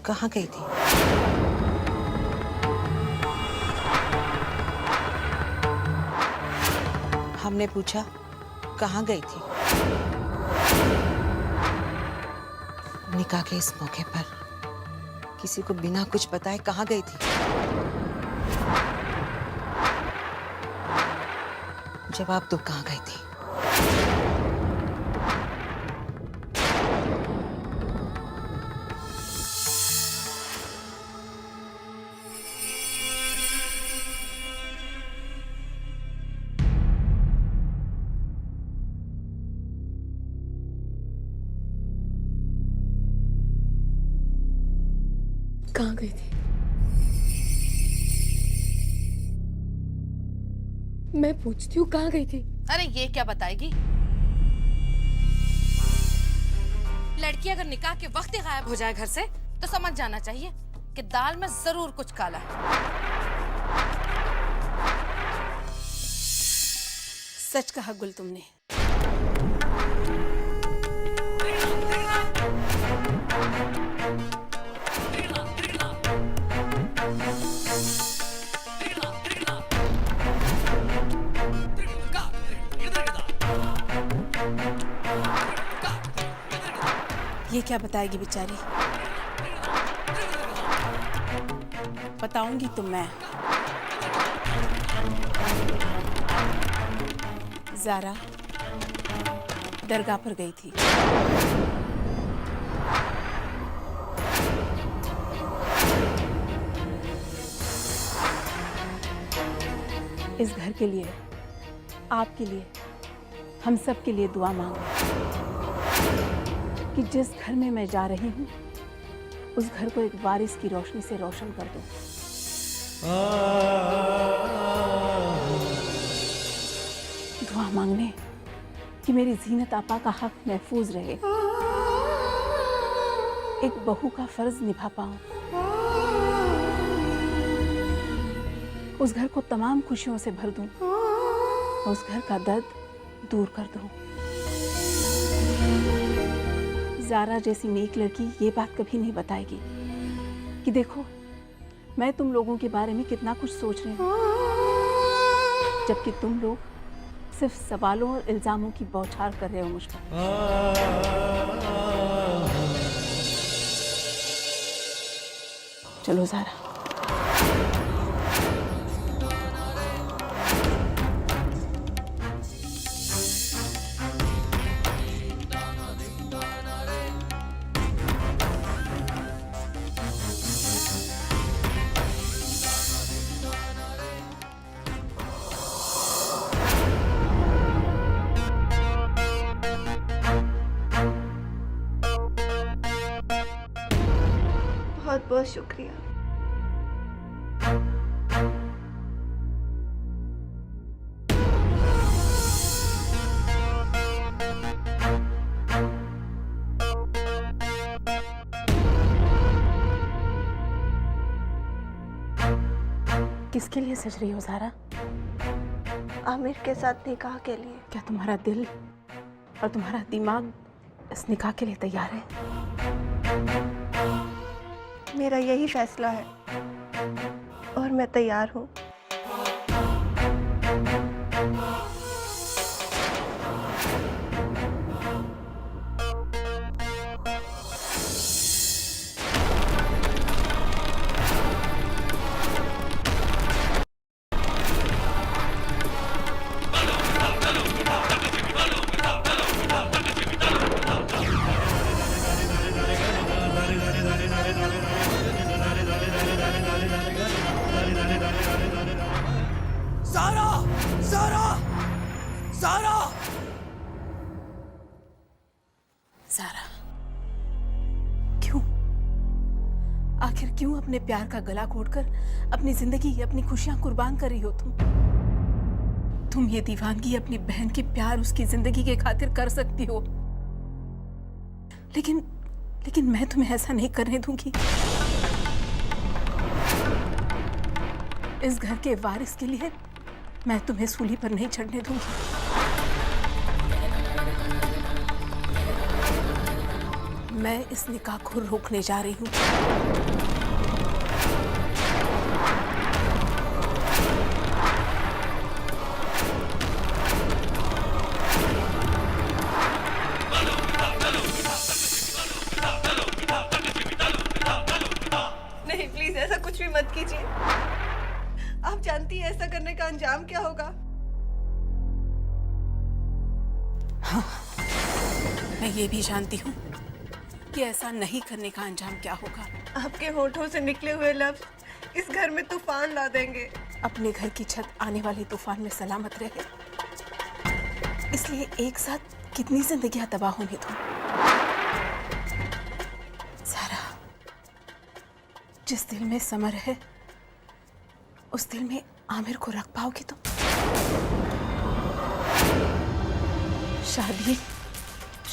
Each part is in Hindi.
कहाँ गई थी? हमने पूछा कहाँ गई थी? निकाह के इस मौके पर किसी को बिना कुछ बताए कहाँ गई थी? जवाब दो, कहाँ गई थी? कहाँ गई थी? मैं पूछती हूँ कहाँ गई थी? अरे ये क्या बताएगी? लड़की अगर निकाह के वक्त ही गायब हो जाए घर से तो समझ जाना चाहिए कि दाल में जरूर कुछ काला है। सच कहा गुल तुमने। ये क्या बताएगी बेचारी? बताऊंगी तो मैं। ज़ारा दरगाह पर गई थी। इस घर के लिए, आपके लिए, हम सब के लिए दुआ मांगो कि जिस घर में मैं जा रही हूँ उस घर को एक वारिस की रोशनी से रोशन कर दो। दुआ मांगने कि मेरी जीनत आपा का हक महफूज रहे, एक बहू का फर्ज निभा पाऊं, उस घर को तमाम खुशियों से भर दूं, उस घर का दर्द दूर कर दूं। ज़ारा जैसी नेक लड़की ये बात कभी नहीं बताएगी कि देखो मैं तुम लोगों के बारे में कितना कुछ सोच रही हूँ, जबकि तुम लोग सिर्फ सवालों और इल्जामों की बौछार कर रहे हो मुझ पर। चलो ज़ारा। बहुत बहुत शुक्रिया। किसके लिए सज रही हो ज़ारा? आमिर के साथ निकाह के लिए। क्या तुम्हारा दिल और तुम्हारा दिमाग इस निकाह के लिए तैयार है? मेरा यही फैसला है और मैं तैयार हूँ। ज़ारा! ज़ारा! ज़ारा! ज़ारा, क्यों? आखिर क्यों अपने प्यार का गला घोटकर अपनी जिंदगी, अपनी खुशियां कुर्बान कर रही हो तुम? तुम ये दीवानगी अपनी बहन के प्यार, उसकी जिंदगी के खातिर कर सकती हो, लेकिन मैं तुम्हें ऐसा नहीं करने दूंगी। इस घर के वारिस के लिए मैं तुम्हें सूली पर नहीं चढ़ने दूंगी। मैं इस निकाह को रोकने जा रही हूँ। नहीं प्लीज ऐसा कुछ भी मत कीजिए। आप जानती हैं ऐसा करने का अंजाम क्या होगा। मैं ये भी जानती हूँ कि ऐसा नहीं करने का अंजाम क्या होगा। आपके होठों से निकले हुए लफ्ज इस घर में तूफान ला देंगे। अपने घर की छत आने वाले तूफान में सलामत रहे, इसलिए एक साथ कितनी जिंदगियां तबाह होने दूं। सारा, जिस दिल में समर है उस दिल में आमिर को रख पाओगी तुम?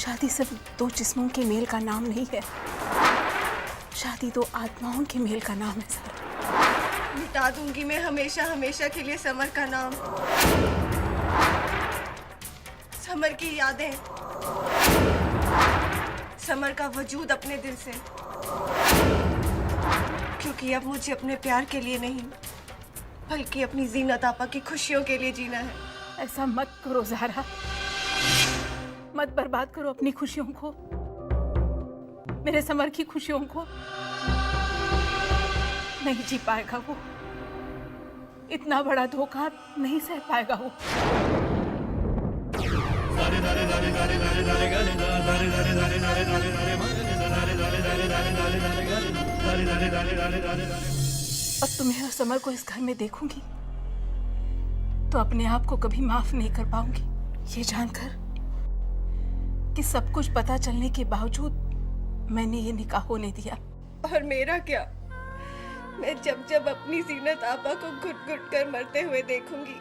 शादी सिर्फ दो जिस्मों के मेल का नाम नहीं है, शादी दो आत्माओं के मेल का नाम है। सारा, मिटा दूंगी मैं हमेशा हमेशा के लिए समर का नाम, समर की यादें, समर का वजूद अपने दिल से। क्योंकि अब मुझे अपने प्यार के लिए नहीं बल्कि अपनी जीनत आपा की खुशियों के लिए जीना है। ऐसा मत करो ज़हरा, मत बर्बाद करो अपनी खुशियों को, मेरे समर की खुशियों को। नहीं जी पाएगा वो, इतना बड़ा धोखा नहीं सह पाएगा वो। और तुम्हें और समर को इस घर में देखूंगी तो अपने आप को कभी माफ नहीं कर पाऊंगी, ये जानकर कि सब कुछ पता चलने के बावजूद मैंने ये निकाह होने दिया। और मेरा क्या, मैं जब जब अपनी जीनत आपा को घुट घुट कर मरते हुए देखूंगी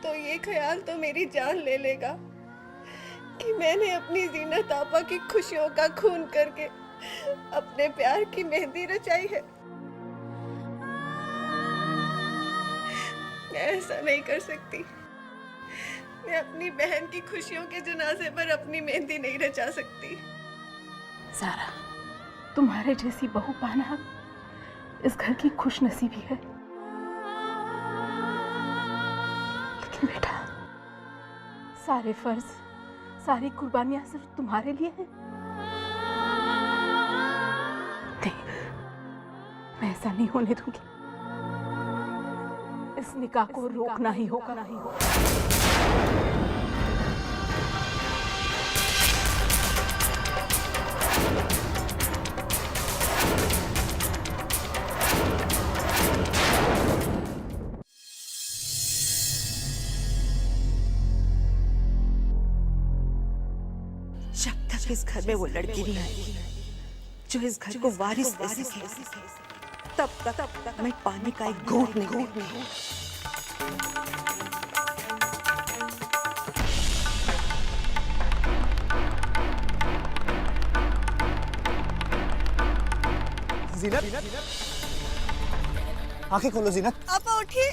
तो ये ख्याल तो मेरी जान ले लेगा कि मैंने अपनी जीनत आपा की खुशियों का खून करके अपने प्यार की मेहंदी रचाई है। मैं ऐसा नहीं कर सकती। मैं अपनी बहन की खुशियों के जनाजे पर अपनी मेहंदी नहीं रचा सकती। सारा, तुम्हारे जैसी बहू पाना इस घर की खुशनसीबी है। लेकिन बेटा, सारे फर्ज, सारी कुर्बानियां सिर्फ तुम्हारे लिए हैं। नहीं, मैं ऐसा नहीं होने दूंगी। इस निकाह को रोकना ही होगा। जब तक इस घर में वो लड़की नहीं आई जो इस घर को वारिस दे सके, तब तक मैं पानी का एक घूंट नहीं पीऊंगी। जीनत, आंखें खोलो जीनत। आपा उठिए।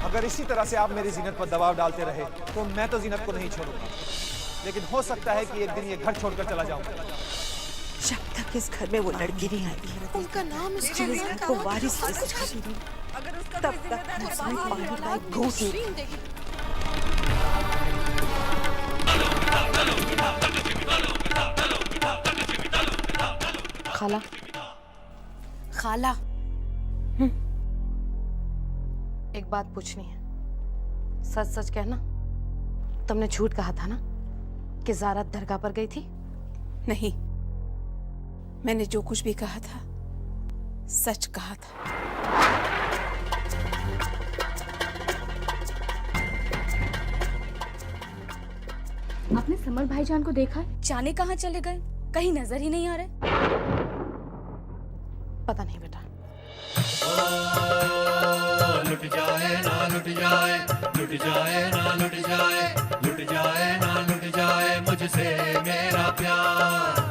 अगर इसी तरह से आप मेरी जीनत पर दबाव डालते रहे तो मैं तो जीनत को नहीं छोड़ूंगा, लेकिन हो सकता है कि एक दिन ये घर छोड़कर चला जाऊंगा। जब तक इस घर में वो लड़की नहीं आई उनका नाम जो इस घर को वारिस दे सके, तब तक मैं पानी का एक घूंट नहीं पीऊंगी। खाला, खाला, एक बात पूछनी है, सच सच कहना, तुमने झूठ कहा था ना कि ज़ारा दरगाह पर गई थी? नहीं, मैंने जो कुछ भी कहा था सच कहा था। आपने समर भाईजान को देखा है? जाने कहाँ चले गए, कहीं नजर ही नहीं आ रहे। पता नहीं बेटा। लुट जाए ना लुट जाए, लुट जाए ना लुट जाए, लुट जाए ना लुट जाए मुझसे मेरा प्यार।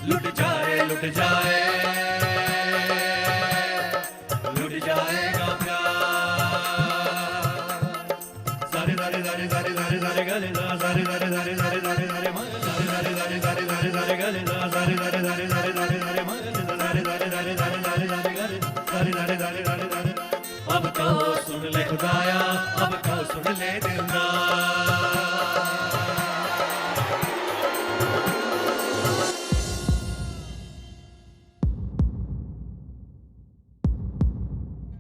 लुट अब तो सुन ले खुदाया, अब तो सुन ले दिलदार।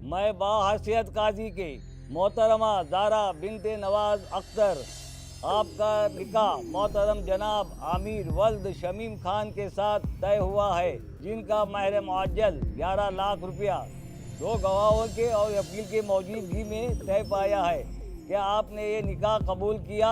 मैं बाहैसियत काजी के मोहतरमा ज़ारा बिनते नवाज अख्तर आपका निकाह मोहतरम जनाब आमिर वल्द शमीम खान के साथ तय हुआ है, जिनका महर मुअज्जल 11 लाख रुपया 2 गवाहों के और वकील के मौजूदगी में तय पाया है। क्या आपने ये निकाह कबूल किया?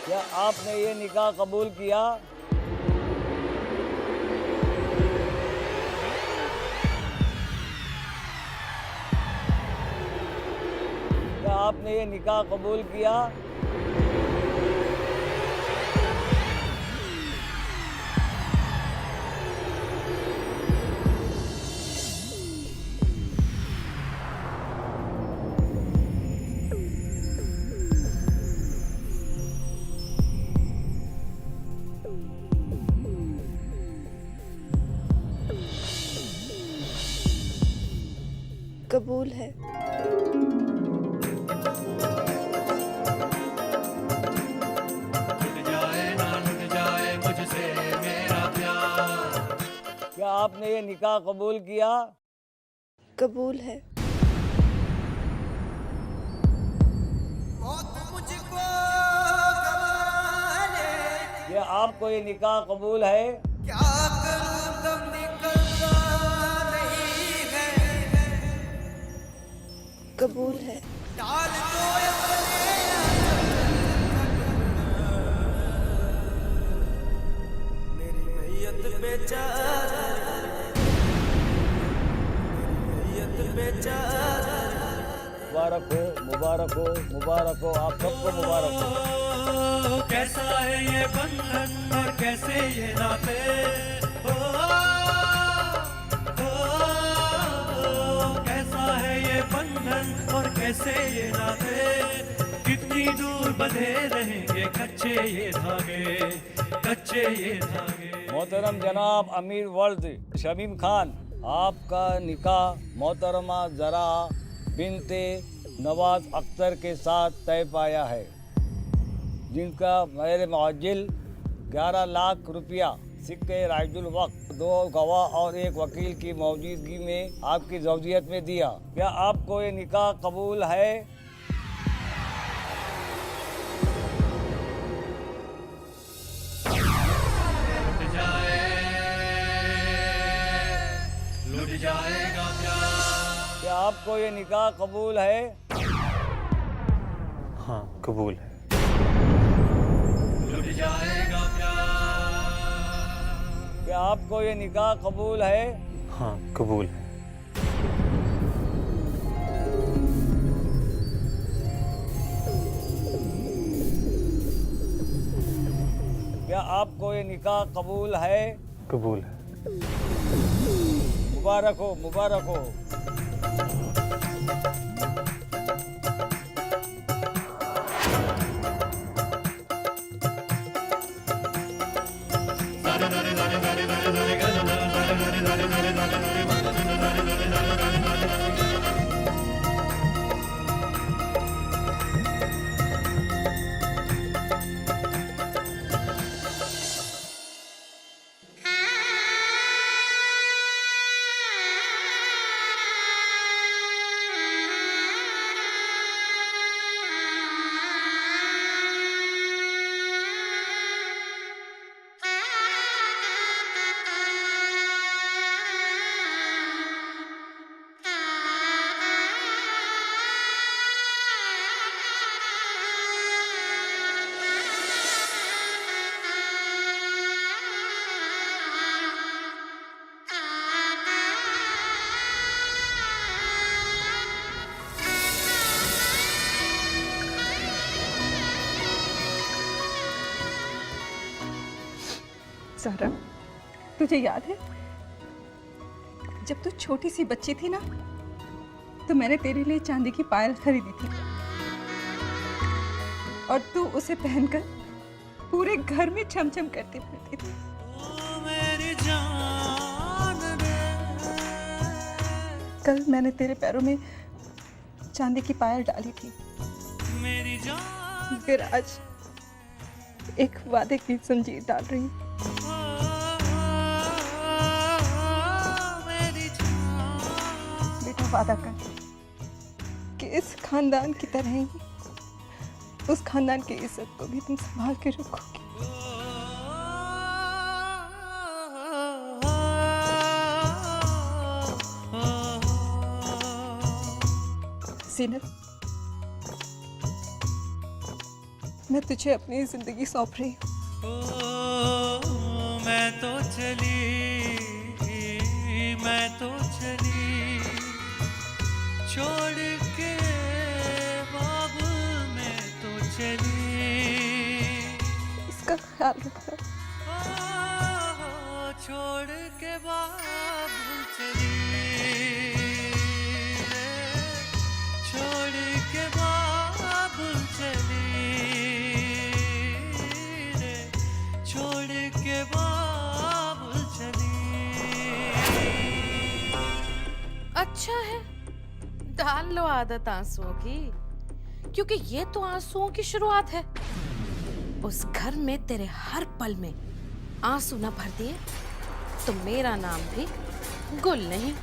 क्या आपने ये निकाह कबूल किया? क्या आपने ये निकाह कबूल किया? कबूल है। लुट जाए ना लुट जाए मुझसे मेरा प्यार। क्या आपने ये निकाह कबूल किया? कबूल है। क्या आपको ये निकाह कबूल है? कबूल है। मुबारक हो, मुबारक हो, मुबारक हो, आप सबको मुबारक हो। कैसा है ये बंधन और कैसे ये नाते, कैसा है ये बंधन और कैसे ये नाते, कितनी दूर बंधे रहेंगे कच्चे ये धागे, कच्चे ये धागे। मोहतरम जनाब अमीर वल्द शमीम खान, आपका निकाह मोहतरमा ज़रा बिनते नवाज अख्तर के साथ तय पाया है, जिनका महर मुअज्जल 11 लाख रुपया सिक्के राइजुल वक्त 2 गवाह और 1 वकील की मौजूदगी में आपकी ज़ौजियत में दिया। क्या आपको ये निकाह कबूल है? लुट जाएगा प्यार। क्या आपको ये निकाह कबूल है? हाँ कबूल है। लुट जाएगा प्यार। क्या आपको ये निकाह कबूल है? हाँ कबूल है। क्या आपको ये निकाह कबूल है? कबूल है। मुबारक हो, मुबारक हो। ज़ारा, तुझे याद है जब तू छोटी सी बच्ची थी ना, तो मैंने तेरे लिए चांदी की पायल खरीदी थी और तू उसे पहनकर पूरे घर में छमछम करती फिरती थी। मेरी जान कल मैंने तेरे पैरों में चांदी की पायल डाली थी, मेरी जान फिर आज एक वादे की जंजीर डाल रही हूँ। बेटा वादा कर कि इस खानदान की तरह ही उस खानदान की इज्जत को भी तुम संभाल के रखोगे। सीनत, मैं तुझे अपनी जिंदगी सौंप रही हूँ। मैं तो चली, मैं तो चली, छोड़ के बाबुल में तो चली। इसका ख्याल रखना। छोड़ के बाबुल चली, छोड़ के बाबुल चली रे, छोड़ के बाबुल चली। अच्छा है, डाल लो आदत आंसुओं की, क्योंकि ये तो आंसुओं की शुरुआत है। उस घर में तेरे हर पल में आंसू न भर दिए तो मेरा नाम भी गुल नहीं।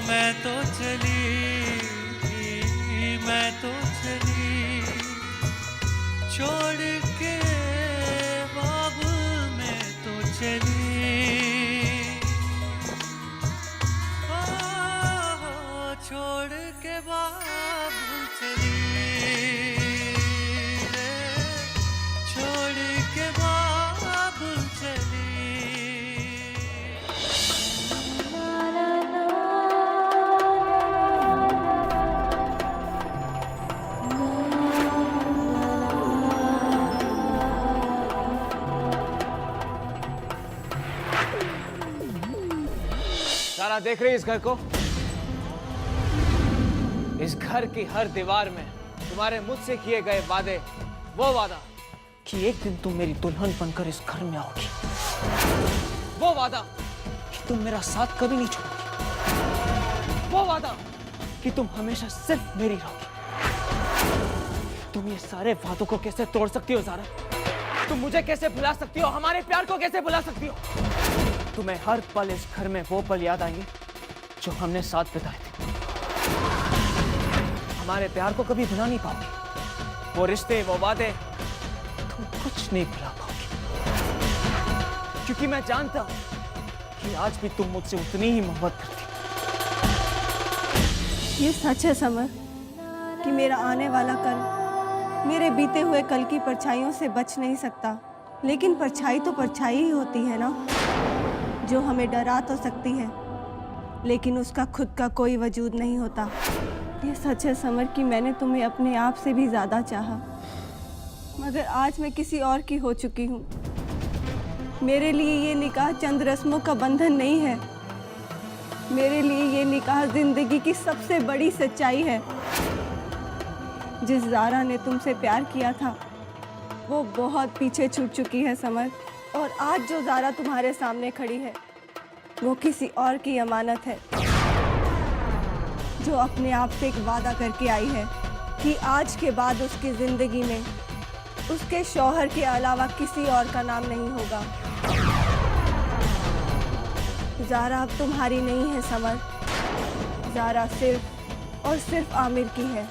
मैं तो चली, मैं तो चली, छोड़ के बाबुल में तो चली। छोड़ के बाबुल चली रे, छोड़ के बाबुल चली। सारा देख रही है इस घर को? इस घर की हर दीवार में तुम्हारे मुझसे किए गए वादे, वो वादा कि एक दिन तुम मेरी दुल्हन बनकर इस घर में आओगी, वो वादा कि तुम मेरा साथ कभी नहीं छोड़ोगी, वो वादा कि तुम हमेशा सिर्फ मेरी रहोगी। तुम ये सारे वादों को कैसे तोड़ सकती हो ज़ारा? तुम मुझे कैसे भुला सकती हो? हमारे प्यार को कैसे भुला सकती हो? तुम्हें हर पल इस घर में वो पल याद आएंगे जो हमने साथ बिताए थे। हमारे प्यार को कभी भुला नहीं पाओगे। वो रिश्ते, वो वादे तुम कुछ नहीं भुला पाओगे, क्योंकि मैं जानता हूं कि आज भी तुम मुझसे उतनी ही मोहब्बत करती। ये सच है समर कि मेरा आने वाला कल मेरे बीते हुए कल की परछाइयों से बच नहीं सकता, लेकिन परछाई तो परछाई ही होती है ना, जो हमें डरा तो सकती है लेकिन उसका खुद का कोई वजूद नहीं होता। ये सच है समर कि मैंने तुम्हें अपने आप से भी ज़्यादा चाहा, मगर आज मैं किसी और की हो चुकी हूँ। मेरे लिए ये निकाह चंद रस्मों का बंधन नहीं है, मेरे लिए ये निकाह जिंदगी की सबसे बड़ी सच्चाई है। जिस ज़ारा ने तुमसे प्यार किया था वो बहुत पीछे छूट चुकी है समर, और आज जो ज़ारा तुम्हारे सामने खड़ी है वो किसी और की अमानत है, जो अपने आप से एक वादा करके आई है कि आज के बाद उसकी ज़िंदगी में उसके शौहर के अलावा किसी और का नाम नहीं होगा। ज़ारा अब तुम्हारी नहीं है समर, ज़ारा सिर्फ और सिर्फ आमिर की है।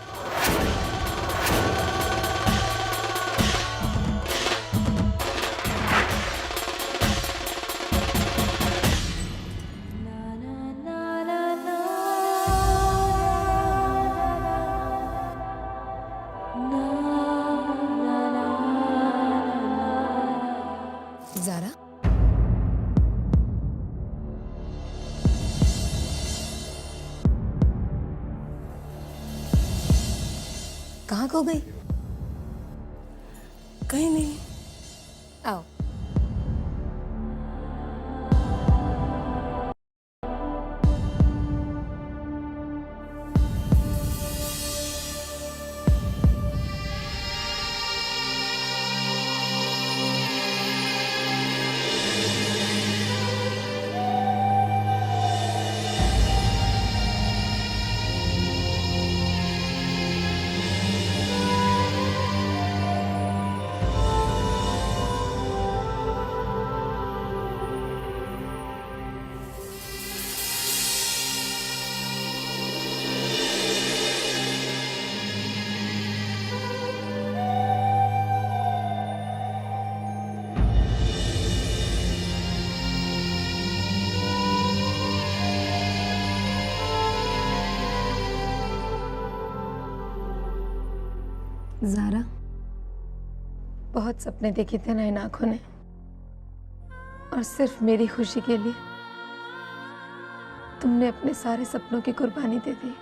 ज़ारा, कहाँ खो गई? कहीं नहीं। आओ। ज़ारा, बहुत सपने देखे थे ना इन आँखों ने, और सिर्फ मेरी खुशी के लिए तुमने अपने सारे सपनों की कुर्बानी दे दी।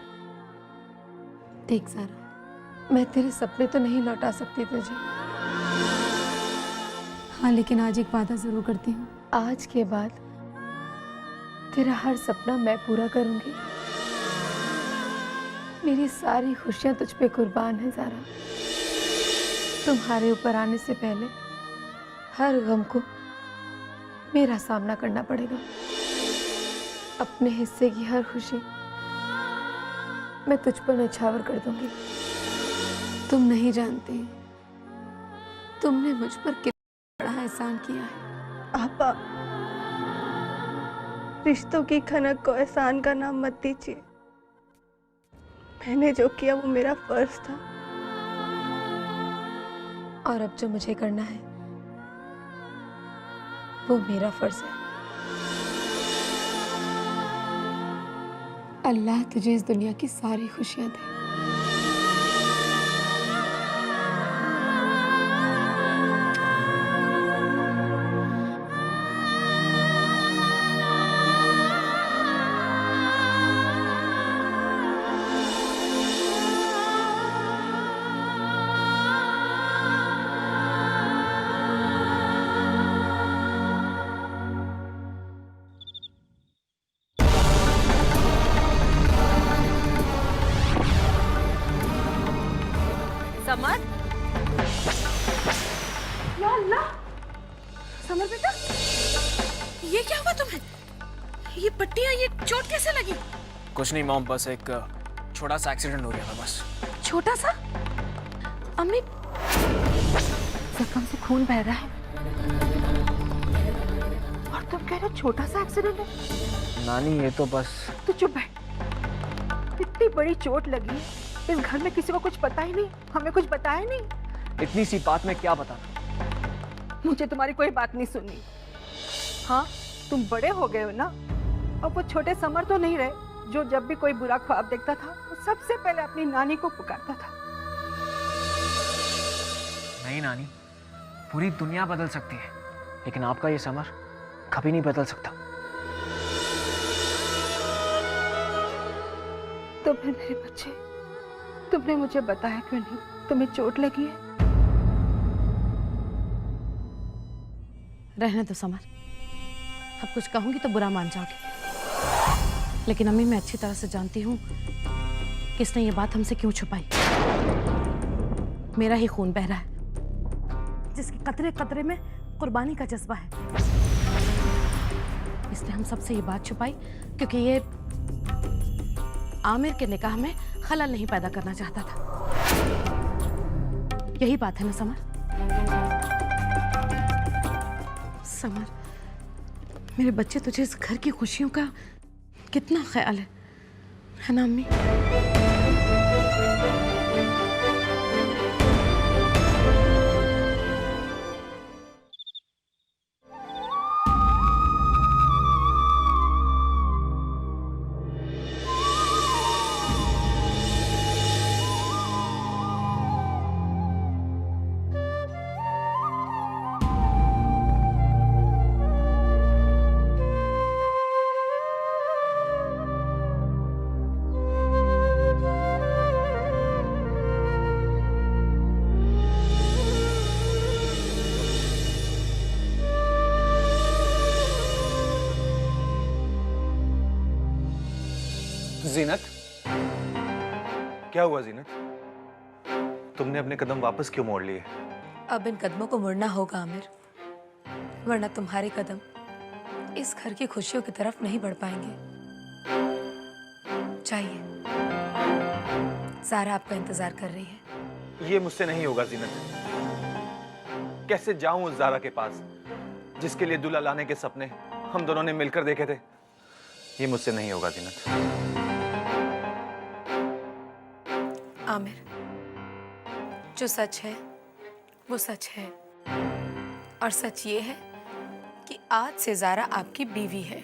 देख ज़ारा, मैं तेरे सपने तो नहीं लौटा सकती तुझे, हाँ, लेकिन आज एक वादा जरूर करती हूँ। आज के बाद तेरा हर सपना मैं पूरा करूंगी। मेरी सारी खुशियां तुझ पे कुर्बान है ज़ारा। तुम्हारे ऊपर आने से पहले हर गम को मेरा सामना करना पड़ेगा। अपने हिस्से की हर खुशी मैं तुझ पर न्यौछावर कर दूंगी। तुम नहीं जानती तुमने मुझ पर कितना बड़ा एहसान किया है। आपा, रिश्तों की खनक को एहसान का नाम मत दीजिए। मैंने जो किया वो मेरा फर्ज था। और अब जो मुझे करना है वो मेरा फर्ज है। अल्लाह तुझे इस दुनिया की सारी खुशियां दे। समर, या अल्लाह, समर बेटा, ये क्या हुआ तुम्हें? ये पट्टियां, ये चोट कैसे लगी? कुछ नहीं मॉम, बस एक छोटा सा एक्सीडेंट हो गया था बस। छोटा सा? अम्मी, जख्म से खून बह रहा है और तुम कह रहे हो छोटा सा एक्सीडेंट है? नानी ये तो बस। तू चुप बैठ। इतनी बड़ी चोट लगी, इस घर में किसी को कुछ पता ही नहीं, हमें कुछ बताया नहीं। इतनी सी बात में क्या बताना? मुझे तुम्हारी कोई बात नहीं सुननी। हाँ, तुम बड़े हो गए हो ना, और वो छोटे समर तो नहीं रहे जो जब भी कोई बुरा ख्वाब देखता था वो सबसे पहले अपनी नानी को पुकारता था। नहीं नानी, पूरी दुनिया बदल सकती है, लेकिन आपका ये समर कभी नहीं बदल सकता। तुम्हें मेरे बच्चे, तुमने मुझे बताया क्यों नहीं? तुम्हें चोट लगी है? रहने दो समर, अब कुछ कहूंगी तो बुरा मान जाओगे। लेकिन अम्मी, मैं अच्छी तरह से जानती हूँ किसने ये बात हमसे क्यों छुपाई। मेरा ही खून बह रहा है, जिसके कतरे कतरे में कुर्बानी का जज्बा है। इसने हम सबसे ये बात छुपाई क्योंकि ये आमिर के निकाह में खलल नहीं पैदा करना चाहता था। यही बात है ना समर? समर, मेरे बच्चे, तुझे इस घर की खुशियों का कितना ख्याल है ना अम्मी? जीनत, क्या हुआ जीनत? तुमने अपने कदम वापस क्यों मोड़ लिए? अब इन कदमों को मुड़ना होगा आमिर, वरना तुम्हारे कदम इस घर की खुशियों की तरफ नहीं बढ़ पाएंगे। चाहिए, सारा आपका इंतजार कर रही है। ये मुझसे नहीं होगा जीनत। कैसे जाऊं उस ज़ारा के पास जिसके लिए दूल्हा लाने के सपने हम दोनों ने मिलकर देखे थे? ये मुझसे नहीं होगा जीनत। आमिर, जो सच है वो सच है, और सच ये है कि आज से ज़ारा आपकी बीवी है।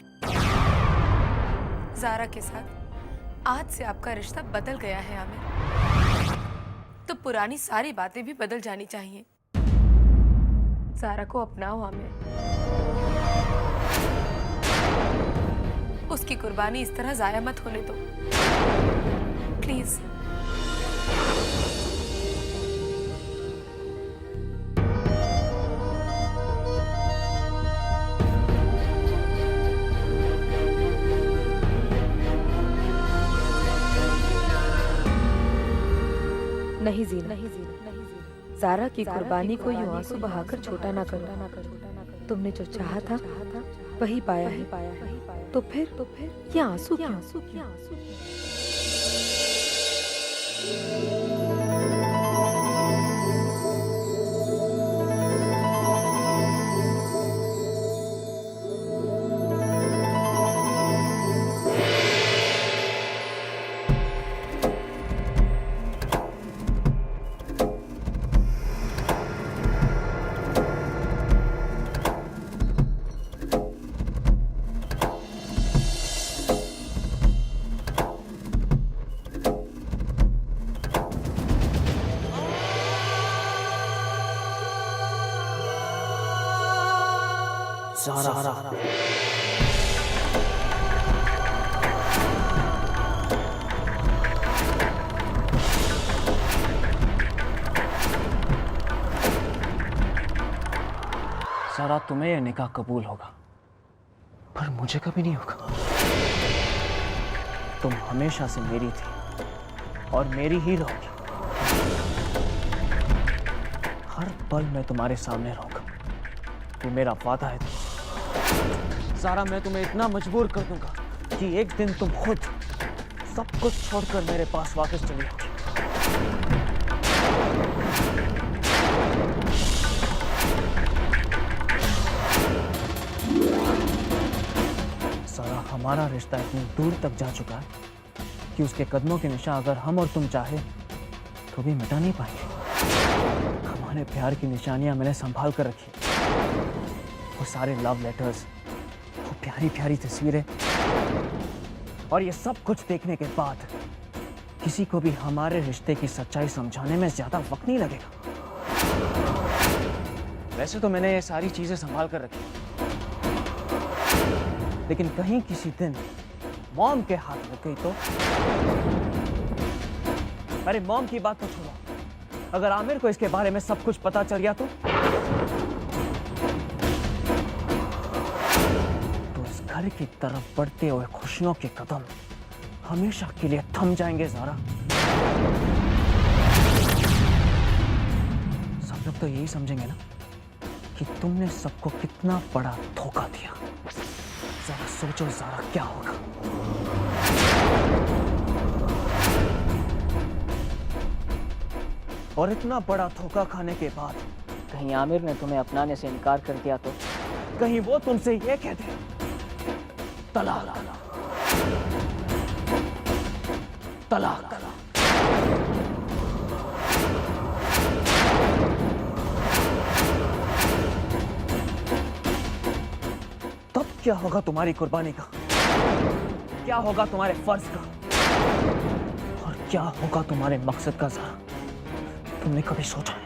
ज़ारा के साथ आज से आपका रिश्ता बदल गया है आमिर, तो पुरानी सारी बातें भी बदल जानी चाहिए। ज़ारा को अपनाओ आमिर, उसकी कुर्बानी इस तरह जाया मत होने दो, प्लीज। नहीं जीना, नहीं जीना, ज़ारा की कुर्बानी को यूं आंसू बहाकर छोटा ना करो। तुमने जो चाहा था वही पाया है, तो फिर ये आंसू क्यों? ज़ारा, ज़ारा, तुम्हें यह निकाह कबूल होगा, पर मुझे कभी नहीं होगा। तुम हमेशा से मेरी थी और मेरी ही रहोगी। हर पल मैं तुम्हारे सामने रहूंगा, ये मेरा वादा है। ज़ारा, मैं तुम्हें इतना मजबूर कर दूंगा कि एक दिन तुम खुद सब कुछ छोड़कर मेरे पास वापस चली आओगी। ज़ारा, हमारा रिश्ता इतनी दूर तक जा चुका है कि उसके कदमों के निशान अगर हम और तुम चाहे तो भी मिटा नहीं पाएंगे। हमारे प्यार की निशानियां मैंने संभाल कर रखी, वो सारे लव लेटर्स, वो प्यारी प्यारी तस्वीरें, और ये सब कुछ देखने के बाद किसी को भी हमारे रिश्ते की सच्चाई समझाने में ज्यादा वक्त नहीं लगेगा। वैसे तो मैंने ये सारी चीजें संभाल कर रखी, लेकिन कहीं किसी दिन मॉम के हाथ लग गई तो? अरे मॉम की बात तो छोड़ो, अगर आमिर को इसके बारे में सब कुछ पता चल गया तो इस घर की तरफ बढ़ते हुए खुशियों के कदम हमेशा के लिए थम जाएंगे। ज़ारा, सब लोग तो यही समझेंगे ना कि तुमने सबको कितना बड़ा धोखा दिया। जरा सोचो ज़ारा, क्या होगा? और इतना बड़ा धोखा खाने के बाद कहीं आमिर ने तुम्हें अपनाने से इनकार कर दिया तो? कहीं वो तुमसे ये कहते तलाक, तलाक। तब क्या होगा तुम्हारी कुर्बानी का? क्या होगा तुम्हारे फर्ज का? और क्या होगा तुम्हारे मकसद का? ज़रा तुमने कभी सोचा है?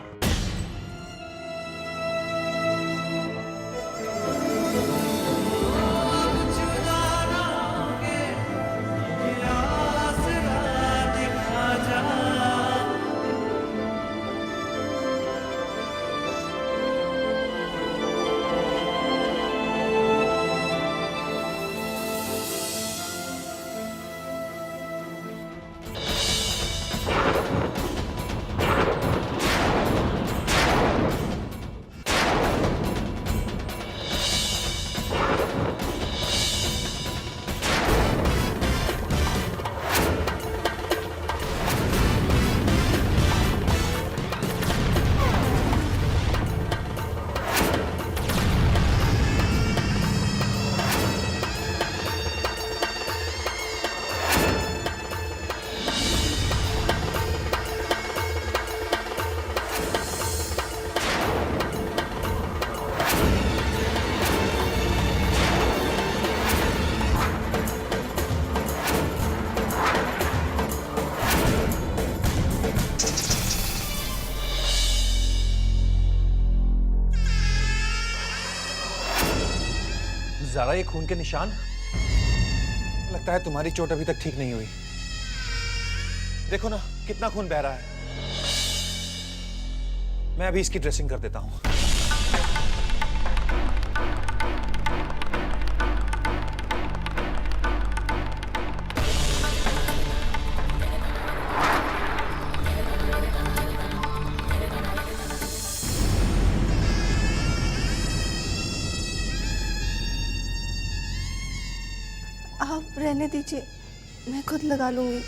ज़ारा, ये खून के निशान? लगता है तुम्हारी चोट अभी तक ठीक नहीं हुई। देखो ना कितना खून बह रहा है। मैं अभी इसकी ड्रेसिंग कर देता हूँ। आप रहने दीजिए, मैं खुद लगा लूंगी।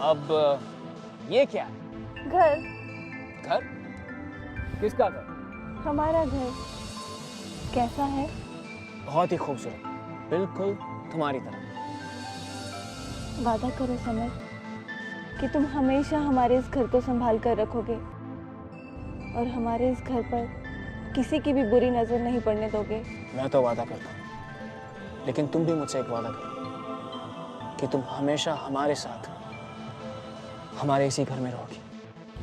अब ये क्या है? घर, घर? किसका घर? हमारा घर। कैसा है? बहुत ही खूबसूरत, बिल्कुल तुम्हारी तरह। वादा करो समर कि तुम हमेशा हमारे इस घर को संभाल कर रखोगे और हमारे इस घर पर किसी की भी बुरी नजर नहीं पड़ने दोगे। मैं तो वादा करता हूँ, लेकिन तुम भी मुझसे एक वादा करो कि तुम हमेशा हमारे साथ हमारे इसी घर में रहोगी।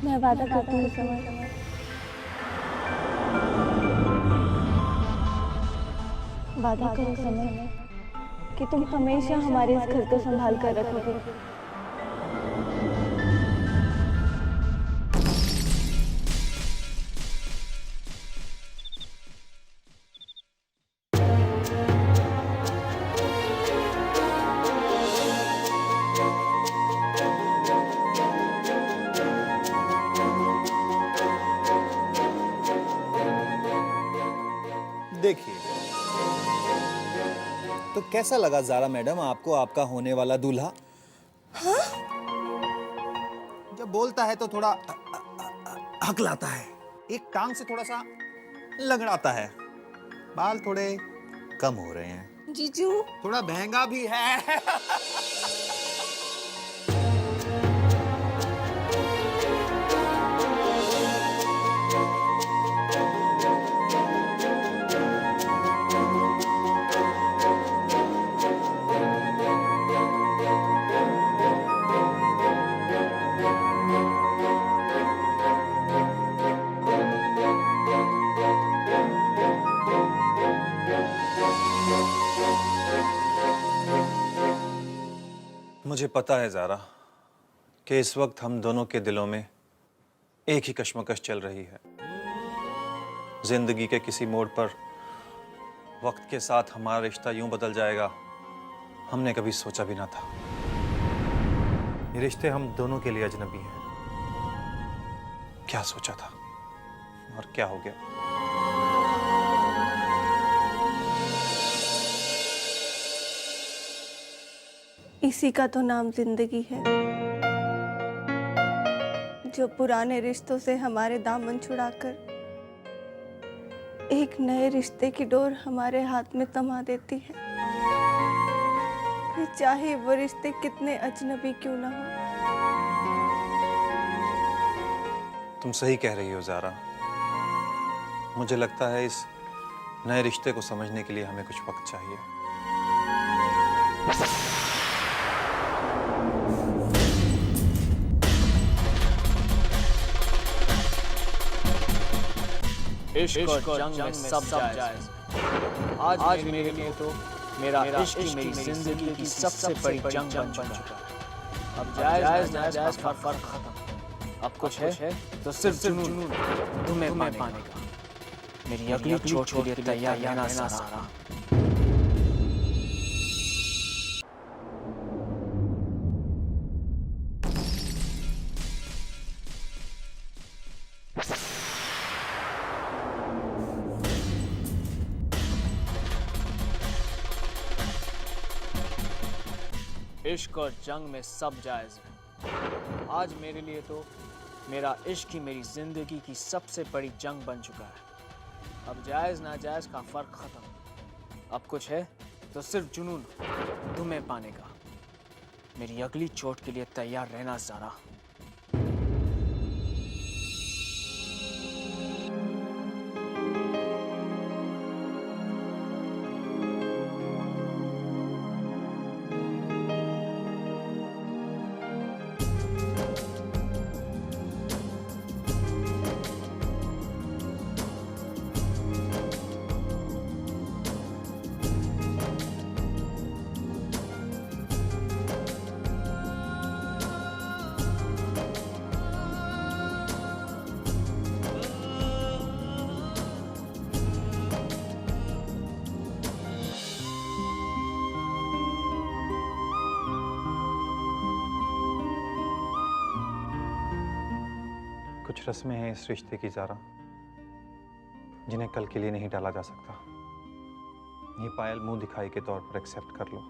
मैं वादा करती हूँ समर। वादा करो समर कि तुम हमेशा हमारे इस घर को संभाल कर रखोगे। देखिए, तो कैसा लगा ज़ारा मैडम आपको आपका होने वाला दूल्हा? हाँ? जब बोलता है तो थोड़ा हकलाता है, एक टांग से थोड़ा सा लगड़ाता है, बाल थोड़े कम हो रहे हैं, जीजू थोड़ा महंगा भी है। मुझे पता है ज़ारा कि इस वक्त हम दोनों के दिलों में एक ही कश्मकश चल रही है। जिंदगी के किसी मोड़ पर वक्त के साथ हमारा रिश्ता यूं बदल जाएगा, हमने कभी सोचा भी ना था। ये रिश्ते हम दोनों के लिए अजनबी हैं। क्या सोचा था और क्या हो गया। इसी का तो नाम जिंदगी है, जो पुराने रिश्तों से हमारे दामन छुड़ाकर एक नए रिश्ते की डोर हमारे हाथ में थमा देती है। फिर चाहे वो रिश्ते कितने अजनबी क्यों ना हो। तुम सही कह रही हो ज़ारा। मुझे लगता है इस नए रिश्ते को समझने के लिए हमें कुछ वक्त चाहिए। इश्क और जंग में सब जायज। आज मेरे लिए तो मेरा इश्क ही मेरी जिंदगी की सबसे बड़ी जंग बन चुका है। अब जायज नाजायज का फर्क खत्म। अब कुछ है तो सिर्फ जुनून तुम्हें पाने का। मेरी अगली चोट के लिए तैयार रहना ज़ारा। इश्क और जंग में सब जायज है। आज मेरे लिए तो मेरा इश्क ही मेरी जिंदगी की सबसे बड़ी जंग बन चुका है। अब जायज नाजायज का फर्क खत्म। अब कुछ है तो सिर्फ जुनून तुम्हें पाने का। मेरी अगली चोट के लिए तैयार रहना ज़ारा। कुछ रस्में हैं इस रिश्ते की ज़ारा, जिन्हें कल के लिए नहीं टाला जा सकता। ये पायल मुंह दिखाई के तौर पर एक्सेप्ट कर लो।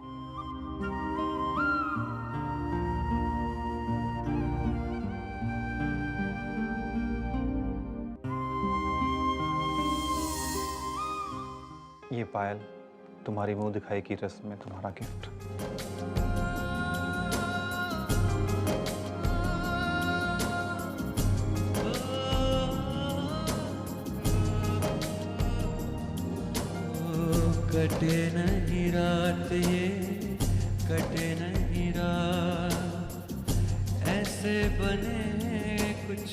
ये पायल तुम्हारी मुंह दिखाई की रस्म में तुम्हारा गिफ्ट। कटे नहीं रात ये कटे नहीं रात, ऐसे बने कुछ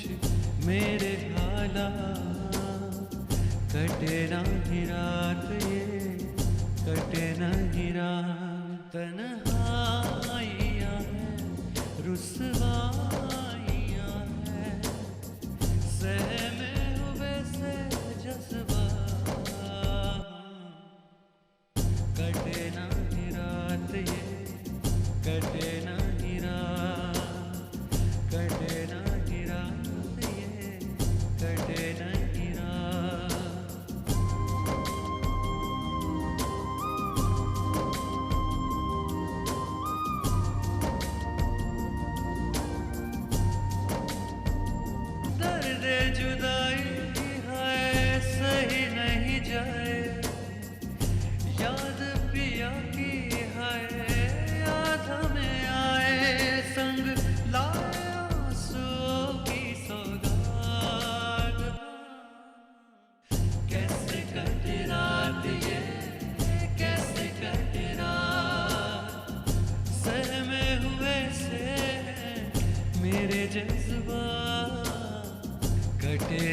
मेरे हालात। कटे नहीं रात ये कटे नहीं रात, तन्हाइयाँ हैं रुसवाइयाँ हैं, सहमे हुए से जज्बा। कटे नहीं रात ये कटे नहीं रात, कटे नहीं रात ये कटे नहीं रात। दर्द जुदाई है सही नहीं जाए, याद पिया की है याद हमें आए, संग लाए आंसुओं की सौगात। कैसे कटे रात ये कैसे कटे रात, सहमे हुए से मेरे जज्बा। कटे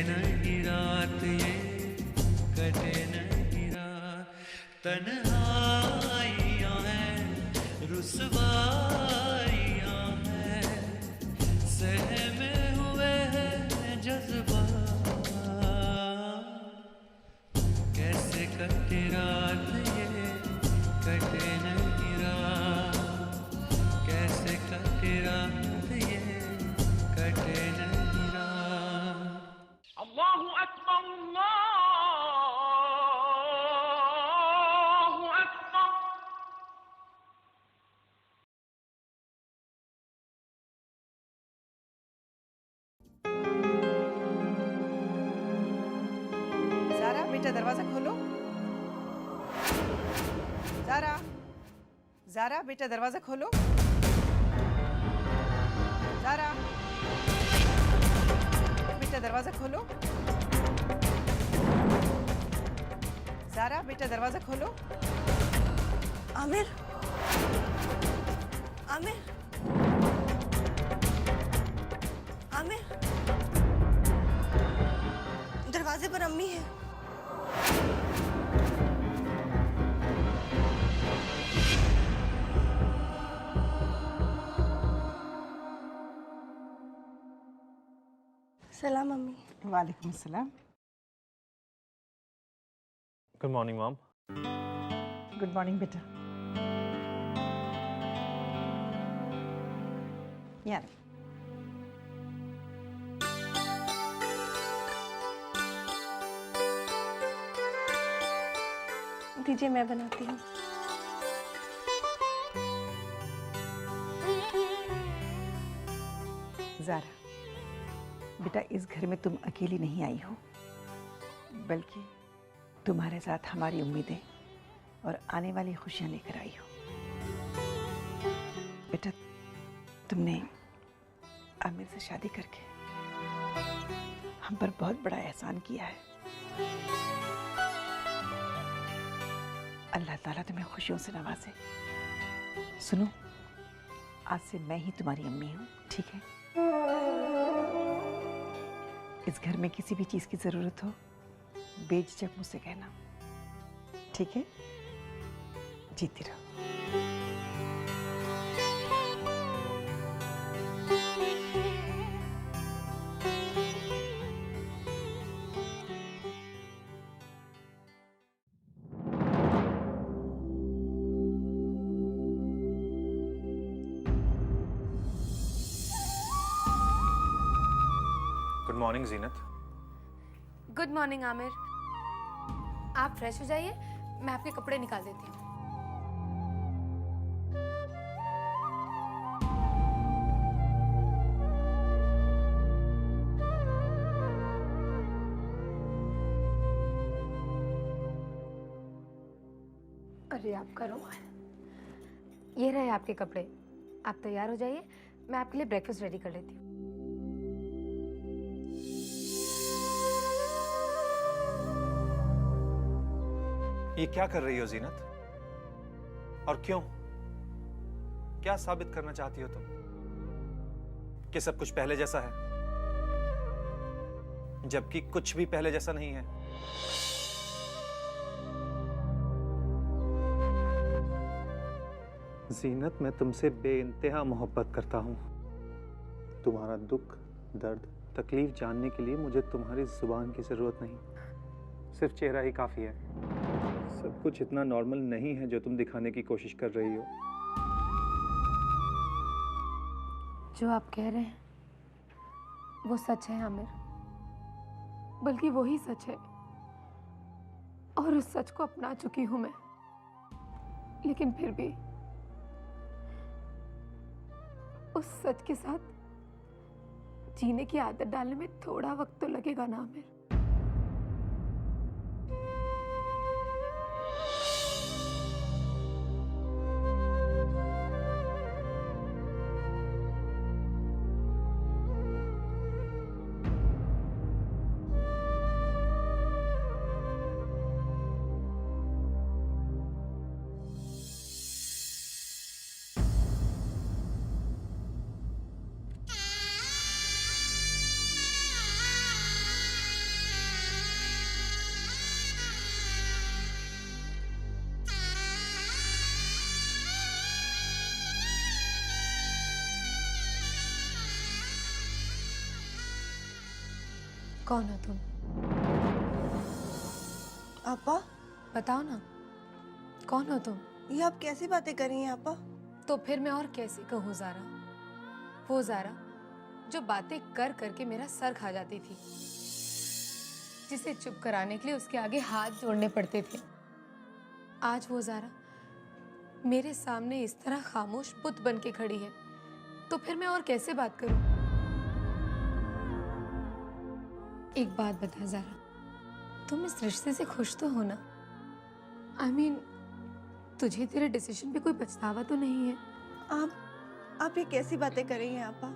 बेटा दरवाजा खोलो। ज़ारा, ज़ारा बेटा दरवाजा खोलो। ज़ारा बेटा दरवाजा खोलो। ज़ारा बेटा दरवाजा खोलो। आमिर, आमिर, आमिर, दरवाजे पर अम्मी है। सलाम अम्मी। वालेकुम सलाम। Good morning mom. Good morning बेटा। यहाँ दीजिए, मैं बनाती हूँ। ज़ारा बेटा, इस घर में तुम अकेली नहीं आई हो, बल्कि तुम्हारे साथ हमारी उम्मीदें और आने वाली खुशियां लेकर आई हो। बेटा, तुमने आमिर से शादी करके हम पर बहुत बड़ा एहसान किया है। अल्लाह ताला तुम्हें खुशियों से नवाजे। सुनो, आज से मैं ही तुम्हारी अम्मी हूँ, ठीक है? इस घर में किसी भी चीज की जरूरत हो, बेझिझक मुझसे कहना, ठीक है? जीती रहो। Good morning Zeenat. Good morning Aamir. आप फ्रेश हो जाइए, मैं आपके कपड़े निकाल देती हूँ। अरे आपका रुमाल। ये रहे आपके कपड़े। आप तैयार हो जाइए, मैं आपके लिए ब्रेकफास्ट रेडी कर लेती हूँ। ये क्या कर रही हो जीनत? और क्यों? क्या साबित करना चाहती हो तुम? कि सब कुछ पहले जैसा है, जबकि कुछ भी पहले जैसा नहीं है। जीनत, मैं तुमसे बेइंतहा मोहब्बत करता हूं। तुम्हारा दुख, दर्द, तकलीफ जानने के लिए मुझे तुम्हारी जुबान की जरूरत नहीं, सिर्फ चेहरा ही काफी है। सब कुछ इतना नॉर्मल नहीं है जो तुम दिखाने की कोशिश कर रही हो। जो आप कह रहे हैं वो सच है आमिर, बल्कि वही सच है, और उस सच को अपना चुकी हूं मैं। लेकिन फिर भी उस सच के साथ जीने की आदत डालने में थोड़ा वक्त तो लगेगा ना आमिर। कौन हो तुम? आपा, बताओ ना, कौन हो तुम? ये आप कैसी बातें कर रही हैं आपा? तो फिर मैं और कैसे कहूँ ज़ारा? वो ज़ारा जो बातें कर करके मेरा सर खा जाती थी, जिसे चुप कराने के लिए उसके आगे हाथ जोड़ने पड़ते थे। आज वो ज़ारा मेरे सामने इस तरह खामोश बुत बन के खड़ी है, तो फिर मैं और कैसे बात करूं? एक बात बता ज़ारा, तुम इस रिश्ते से खुश तो हो ना? I mean, तुझे तेरे डिसीजन पे कोई पछतावा तो नहीं है? आप ये कैसी बातें कर रही हैं आपा?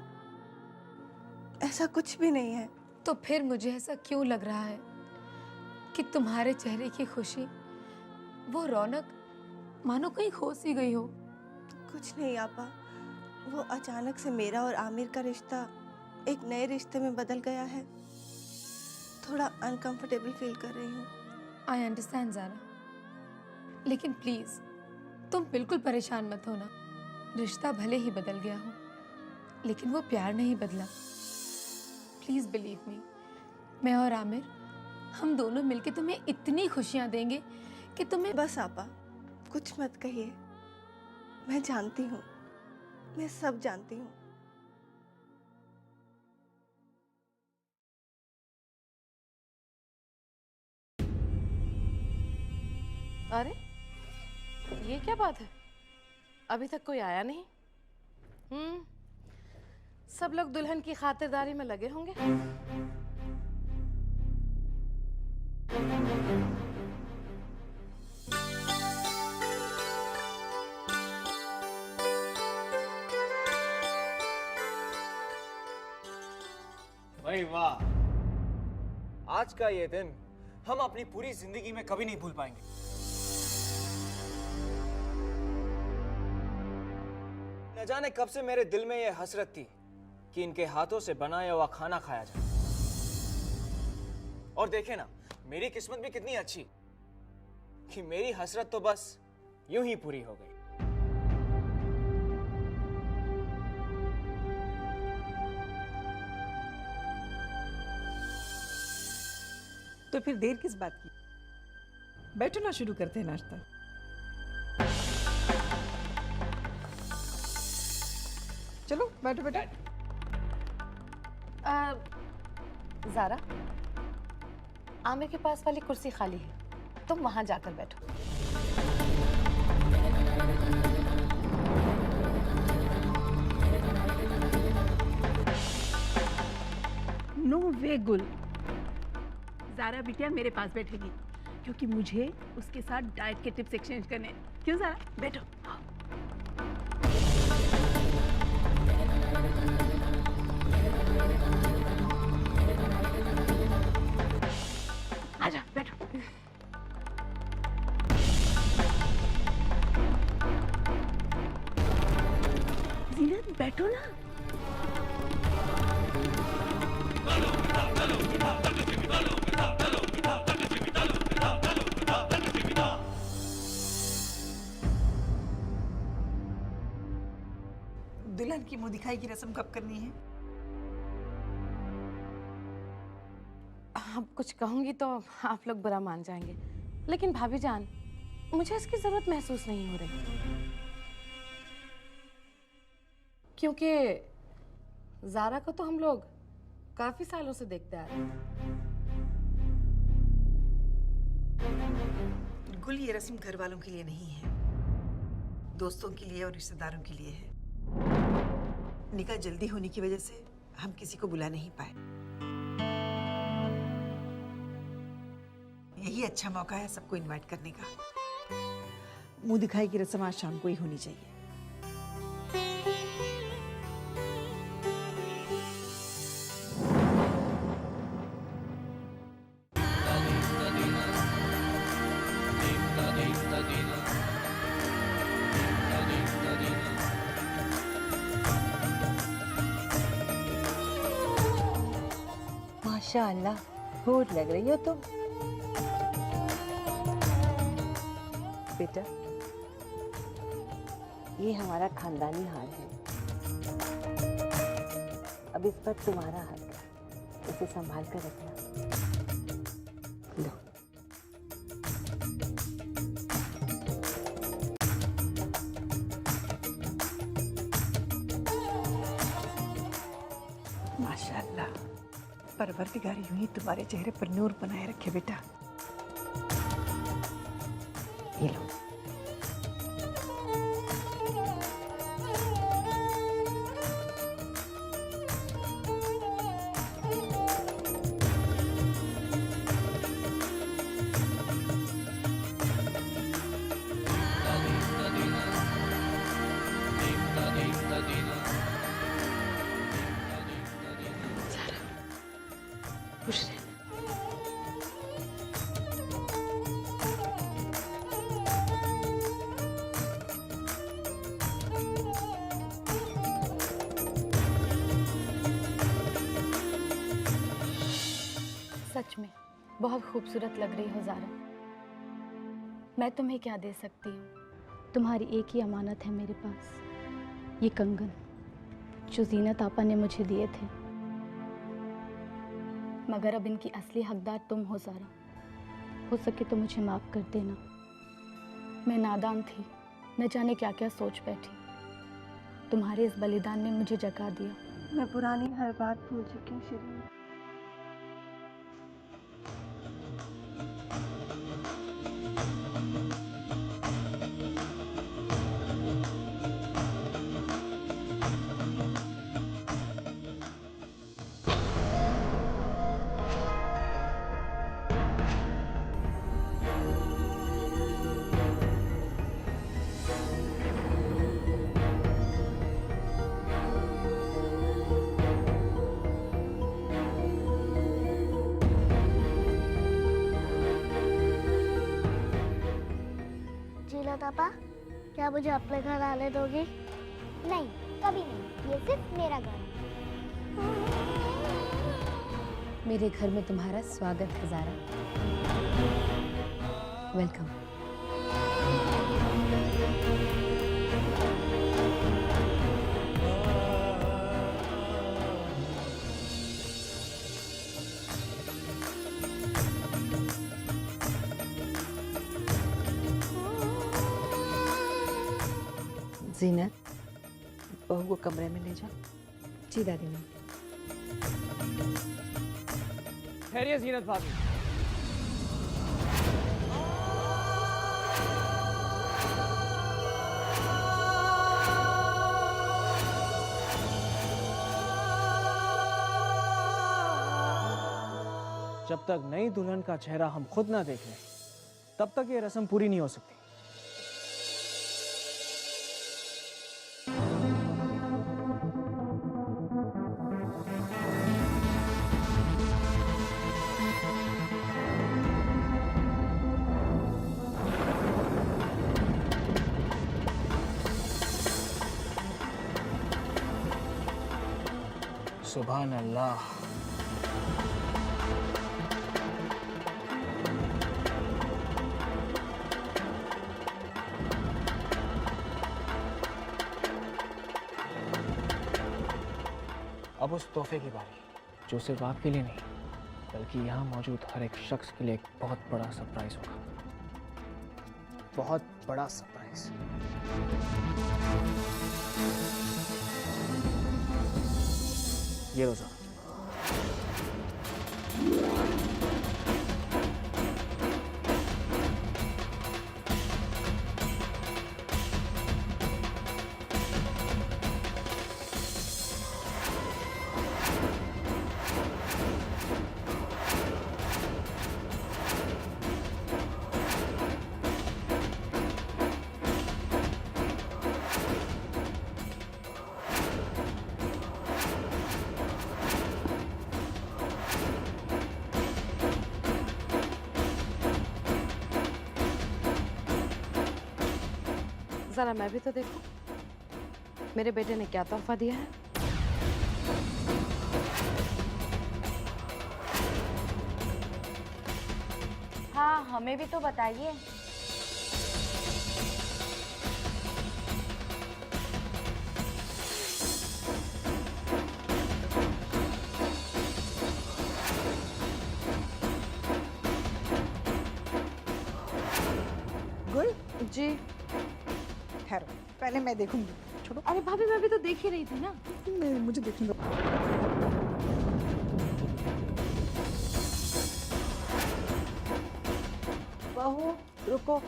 ऐसा कुछ भी नहीं है। तो फिर मुझे ऐसा क्यों लग रहा है कि तुम्हारे चेहरे की खुशी, वो रौनक मानो कहीं खो सी गई हो? कुछ नहीं आपा, वो अचानक से मेरा और आमिर का रिश्ता एक नए रिश्ते में बदल गया है। थोड़ा अनकंफर्टेबल फील कर रही हूँ। आई अंडरस्टैंड ज़ारा, लेकिन प्लीज़ तुम बिल्कुल परेशान मत होना। रिश्ता भले ही बदल गया हो, लेकिन वो प्यार नहीं बदला। प्लीज़ बिलीव मी, मैं और आमिर हम दोनों मिलके तुम्हें इतनी खुशियाँ देंगे कि तुम्हें बस आपा, कुछ मत कहिए। मैं जानती हूँ, मैं सब जानती हूँ। अरे ये क्या बात है, अभी तक कोई आया नहीं। सब लोग दुल्हन की खातिरदारी में लगे होंगे। भाई वाह, आज का ये दिन हम अपनी पूरी जिंदगी में कभी नहीं भूल पाएंगे। न जाने कब से मेरे दिल में ये हसरत थी कि इनके हाथों से बनाया हुआ खाना खाया जाए। और देखे ना, मेरी किस्मत भी कितनी अच्छी कि मेरी हसरत तो बस यूं ही पूरी हो गई। तो फिर देर किस बात की? बैठो ना, शुरू करते हैं नाश्ता। चलो बैठो बेटा। ज़ारा, आमिर के पास वाली कुर्सी खाली है, तुम वहां जाकर बैठो। नो वे गुल, ज़ारा बिटिया मेरे पास बैठेगी क्योंकि मुझे उसके साथ डाइट के टिप्स एक्सचेंज करने हैं। क्यों ज़ारा, बैठो। आजा बैठो। जीनत बैठो ना। दुल्हन की मुंह दिखाई की रस्म कब करनी है? अब कुछ कहूंगी तो आप लोग बुरा मान जाएंगे, लेकिन भाभी जान, मुझे इसकी जरूरत महसूस नहीं हो रही, क्योंकि ज़ारा को तो हम लोग काफी सालों से देखते आ रहे हैं। गुल, ये रस्म घर वालों के लिए नहीं है, दोस्तों के लिए और रिश्तेदारों के लिए है। निकाह जल्दी होने की वजह से हम किसी को बुला नहीं पाए। यही अच्छा मौका है सबको इनवाइट करने का। मुंह दिखाई की रस्म आज शाम को ही होनी चाहिए। माशाअल्लाह, होट लग रही हो तुम। बेटा, ये हमारा खानदानी हार है, अब इस पर तुम्हारा हक है, इसे संभाल कर रखना। लो। माशाअल्लाह, परवरदिगार यूं ही तुम्हारे चेहरे पर नूर बनाए रखे बेटा। ये लो। खुश रहना। सच में बहुत खूबसूरत लग रही हो ज़ारा। मैं तुम्हें क्या दे सकती हूँ? तुम्हारी एक ही अमानत है मेरे पास, ये कंगन जो ज़ीनत आपा ने मुझे दिए थे। मगर अब इनकी असली हकदार तुम हो ज़ारा। हो सके तो मुझे माफ़ कर देना। मैं नादान थी, न जाने क्या क्या सोच बैठी। तुम्हारे इस बलिदान ने मुझे जगा दिया। मैं पुरानी हर बात भूल चुकी हूँ शिरीन। पापा, क्या मुझे अपने घर आने दोगी? नहीं, कभी नहीं। ये सिर्फ मेरा घर है। मेरे घर में तुम्हारा स्वागत है ज़ारा। वेलकम। ज़ीनत, बहू को कमरे में ले जाओ। जी दादी माँ। ठहरिए ज़ीनत भाभी। जब तक नई दुल्हन का चेहरा हम खुद ना देख लें, तब तक ये रस्म पूरी नहीं हो सकती। सुभान अल्लाह। अब उस तोहफे की बारी, जो सिर्फ आपके लिए नहीं बल्कि यहाँ मौजूद हर एक शख्स के लिए एक बहुत बड़ा सरप्राइज होगा। बहुत बड़ा सरप्राइज। ये रोजा जरा मैं भी तो देखूं मेरे बेटे ने क्या तोहफा दिया है। हाँ, हमें भी तो बताइए। गुल, जी ठहरो, पहले मैं देखूंगी। छोड़ो। अरे भाभी, मैं भी तो देख ही रही थी ना। नहीं, मुझे देखने दो। बहू रुको,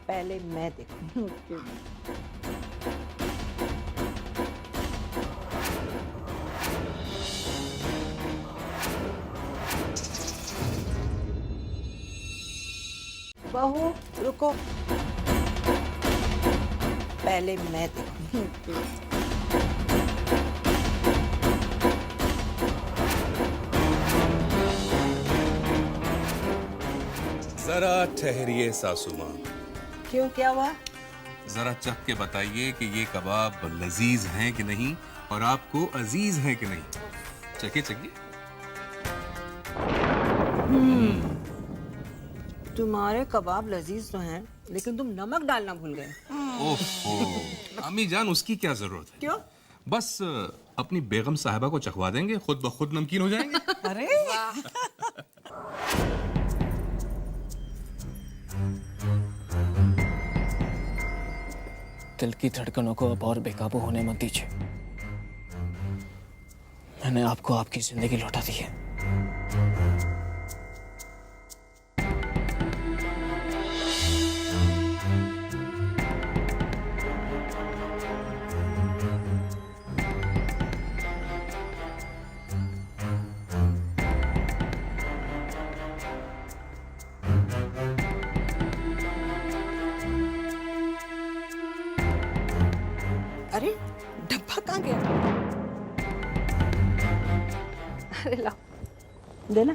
पहले मैं देखूंगी। बहू रुको। पहले मैं देखूंगी। जरा ठहरिए सासू माँ, क्यों, क्या हुआ? जरा चख के बताइए कि ये कबाब लजीज हैं कि नहीं और आपको अजीज हैं कि नहीं। चखिए चखिए। तुम्हारे कबाब लजीज तो हैं, लेकिन तुम नमक डालना भूल गए। ओहो, अम्मी जान उसकी क्या जरूरत है? क्यों? बस अपनी बेगम साहिबा को चखवा देंगे, खुद ब खुद नमकीन हो जाएंगे। अरे दिल की धड़कनों को अब और बेकाबू होने मत दीजिए। मैंने आपको आपकी जिंदगी लौटा दी है। अरे डब्बा कहाँ गया? अरे लाओ, देना।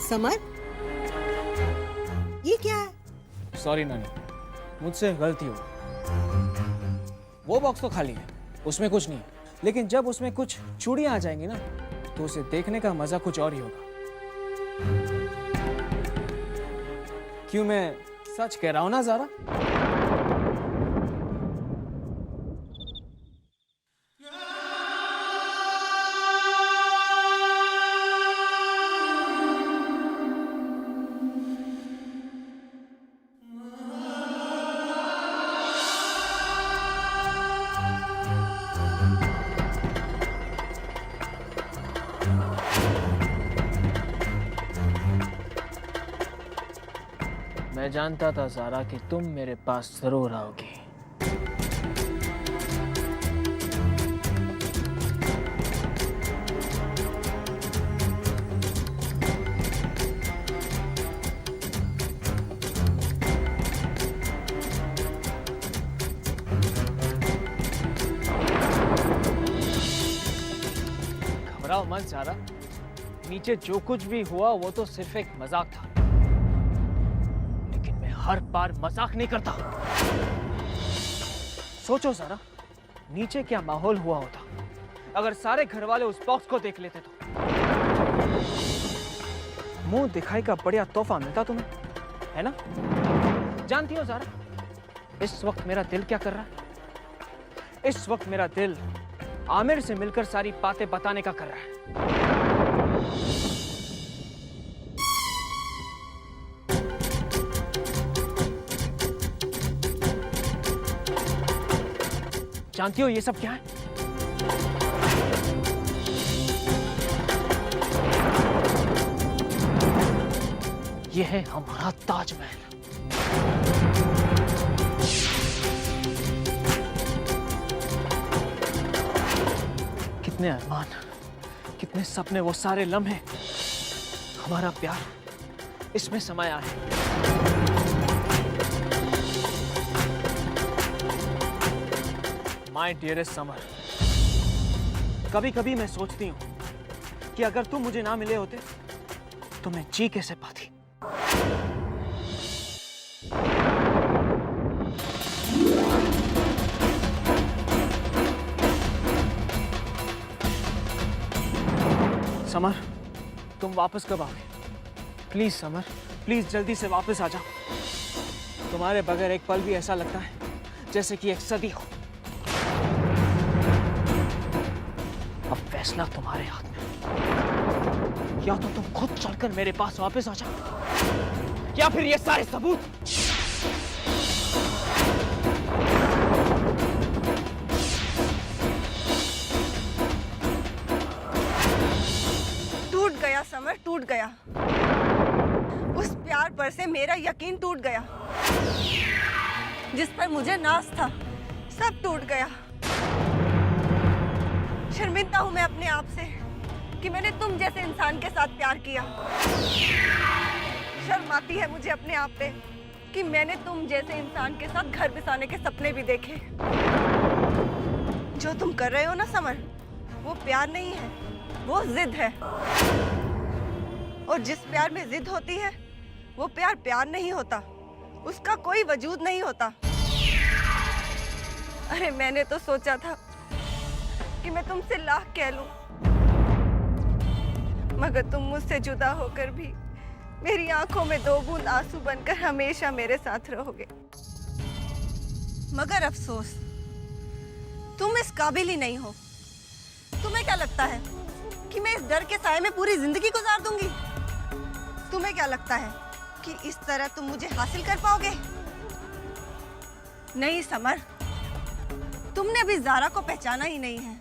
समर, ये क्या है? सॉरी नानी, मुझसे गलती हो गई। वो बॉक्स तो खाली है, उसमें कुछ नहीं है, लेकिन जब उसमें कुछ चूड़ियां आ जाएंगी ना, तो उसे देखने का मजा कुछ और ही होगा। क्यों, मैं सच कह रहा हूं ना ज़ारा? मैं जानता था ज़ारा कि तुम मेरे पास जरूर आओगी। घबराओ मत ज़ारा, नीचे जो कुछ भी हुआ वो तो सिर्फ एक मजाक था। हर बार मजाक नहीं करता। सोचो ज़रा, नीचे क्या माहौल हुआ होता अगर सारे घर वाले उस बॉक्स को देख लेते तो। मुंह दिखाई का बढ़िया तोहफा मिलता तुम्हें, है ना? जानती हो ज़रा, इस वक्त मेरा दिल क्या कर रहा है? इस वक्त मेरा दिल आमिर से मिलकर सारी बातें बताने का कर रहा है। जानती हो ये सब क्या है? ये है हमारा ताजमहल। कितने अरमान, कितने सपने, वो सारे लम्हे, हमारा प्यार इसमें समाया है। माय डियरेस्ट समर, कभी कभी मैं सोचती हूं कि अगर तुम मुझे ना मिले होते तो मैं जी कैसे पाती। समर, तुम वापस कब आओगे? प्लीज समर, प्लीज जल्दी से वापस आ जाओ। तुम्हारे बगैर एक पल भी ऐसा लगता है जैसे कि एक सदी हो। अब फैसला तुम्हारे हाथ में। या तो तुम खुद चलकर मेरे पास वापस आ जाओ, या फिर ये सारे सबूत टूट गया समर, टूट गया। उस प्यार पर से मेरा यकीन टूट गया, जिस पर मुझे नाज था, सब टूट गया। शर्मिंदा हूं मैं अपने आप से कि मैंने तुम जैसे इंसान के साथ प्यार किया। शर्म आती है मुझे अपने आप पे कि मैंने तुम जैसे इंसान के साथ घर बसाने के सपने भी देखे। जो तुम कर रहे हो ना समर, वो प्यार नहीं है, वो जिद है। और जिस प्यार में जिद होती है वो प्यार प्यार नहीं होता, उसका कोई वजूद नहीं होता। अरे मैंने तो सोचा था कि मैं तुमसे लाख कह लूं, मगर तुम मुझसे जुदा होकर भी मेरी आंखों में 2 बूंद आंसू बनकर हमेशा मेरे साथ रहोगे। मगर अफसोस, तुम इस काबिल ही नहीं हो। तुम्हें क्या लगता है कि मैं इस डर के साए में पूरी जिंदगी गुजार दूंगी? तुम्हें क्या लगता है कि इस तरह तुम मुझे हासिल कर पाओगे? नहीं समर, तुमने अभी ज़ारा को पहचाना ही नहीं है।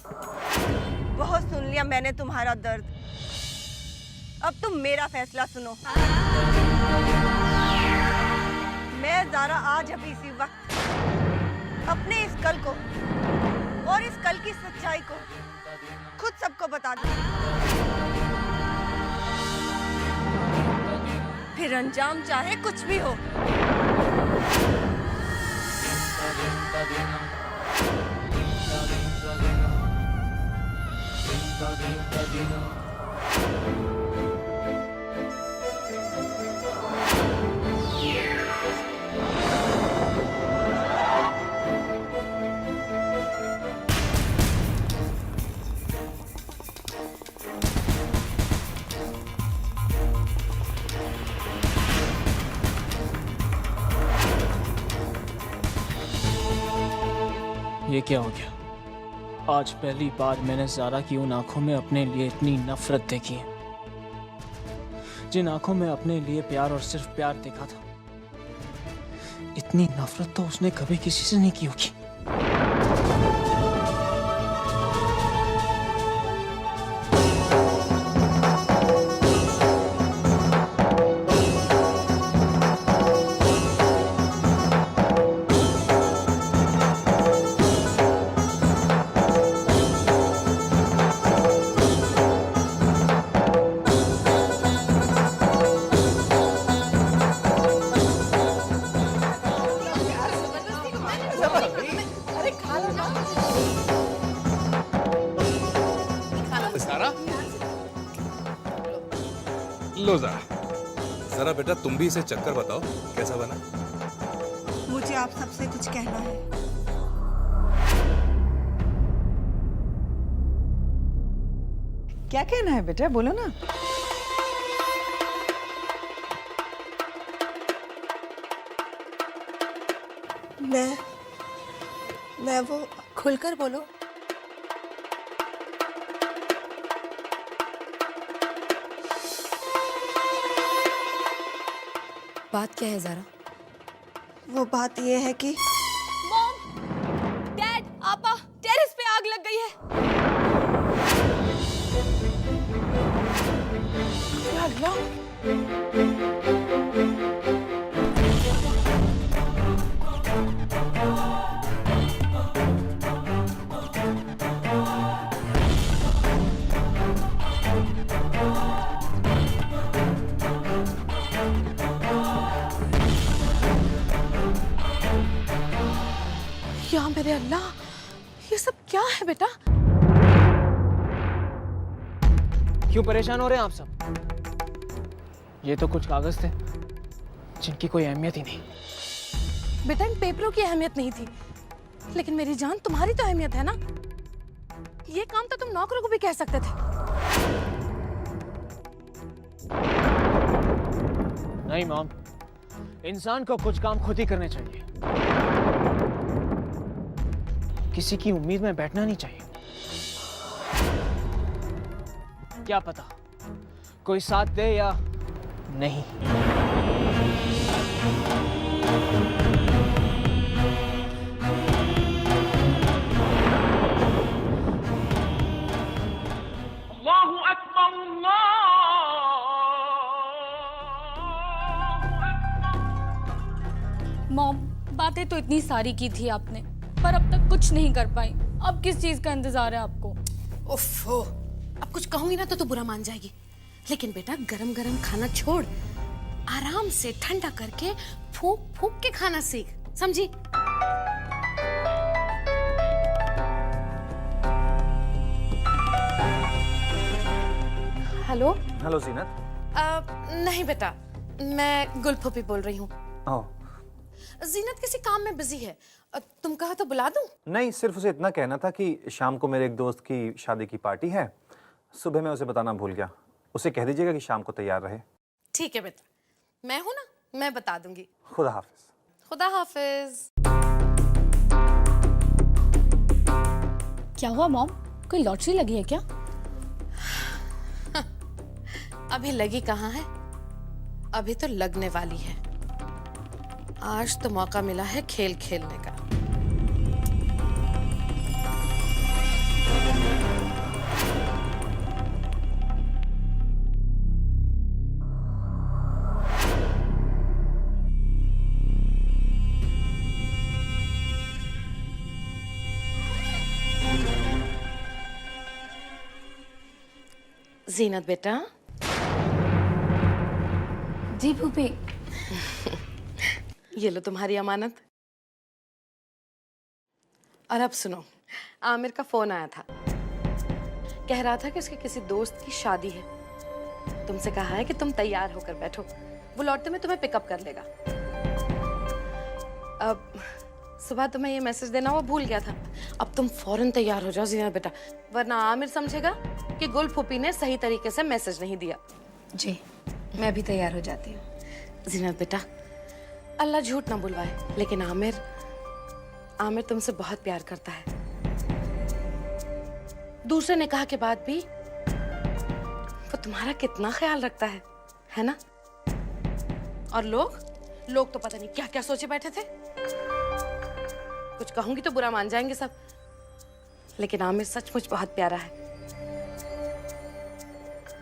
बहुत सुन लिया मैंने तुम्हारा दर्द, अब तुम मेरा फैसला सुनो। मैं ज़ारा आज अभी इसी वक्त अपने इस कल को और इस कल की सच्चाई को खुद सबको बता दूं। फिर अंजाम चाहे कुछ भी हो। ये क्या हो गया? आज पहली बार मैंने ज़ारा की उन आंखों में अपने लिए इतनी नफरत देखी है, जिन आंखों में अपने लिए प्यार और सिर्फ प्यार देखा था। इतनी नफरत तो उसने कभी किसी से नहीं की होगी। लो जरा बेटा तुम भी इसे चक्कर बताओ कैसा बना। मुझे आप सबसे कुछ कहना है। क्या कहना है बेटा, बोलो ना। मैं वो खुलकर बोलो। बात क्या है ज़ारा? वो बात ये है कि मॉम, डैड, आपा, टेरेस पे आग लग गई है। या अल्लाह, या मेरे अल्लाह, ये सब क्या है बेटा? क्यों परेशान हो रहे हैं आप सब? ये तो कुछ कागज थे जिनकी कोई अहमियत ही नहीं। बेटा इन पेपरों की अहमियत नहीं थी, लेकिन मेरी जान तुम्हारी तो अहमियत है ना। ये काम तो तुम नौकरों को भी कह सकते थे। नहीं मॉम, इंसान को कुछ काम खुद ही करने चाहिए, किसी की उम्मीद में बैठना नहीं चाहिए। क्या पता कोई साथ दे या नहीं। अल्लाहु अकबर, मॉम, बातें तो इतनी सारी की थी आपने, पर अब तक कुछ नहीं कर पाई। अब किस चीज का इंतजार है आपको? उफ़ो, अब कुछ कहूंगी ना तो तू बुरा मान जाएगी। लेकिन बेटा गरम गरम खाना छोड़, आराम से ठंडा करके फूंक फूंक के खाना सीख, समझी? हेलो। हेलो जीनत। नहीं बेटा, मैं गुल फूफी बोल रही हूँ। ओह, जीनत किसी काम में बिजी है, तुम कहा तो बुला दूं? नहीं, सिर्फ उसे इतना कहना था कि शाम को मेरे एक दोस्त की शादी की पार्टी है। सुबह मैं उसे बताना भूल गया। उसे कह दीजिएगा कि शाम को तैयार रहे। ठीक है बेटा, मैं हूं ना, मैं बता दूंगी। खुदा हाफिज। खुदा हाफिज। क्या हुआ मॉम, कोई लॉटरी लगी है क्या? अभी लगी कहाँ है, अभी तो लगने वाली है। आज तो मौका मिला है खेल खेलने का। जीनत बेटा। जी फूफी। ये लो तुम्हारी अमानत। और अब सुनो, आमिर का फोन आया था, कह रहा था कि उसके किसी दोस्त की शादी है। तुमसे कहा है कि तुम तैयार होकर बैठो, वो लौटते में तुम्हें पिकअप कर लेगा। अब सुबह तुम्हें ये मैसेज देना वो भूल गया था। अब तुम फौरन तैयार हो जाओ जीनत बेटा, वरना आमिर समझेगा कि गुल फूफी ने सही तरीके से मैसेज नहीं दिया। जी, मैं भी तैयार हो जाती हूँ। जीनत बेटा, अल्लाह झूठ ना बुलवाए, लेकिन आमिर तुमसे बहुत प्यार करता है। दूसरे निकाह के बाद भी वो तुम्हारा कितना ख्याल रखता है ना? और लोग तो पता नहीं क्या क्या सोचे बैठे थे। कुछ कहूंगी तो बुरा मान जाएंगे सब, लेकिन आमिर सचमुच बहुत प्यारा है।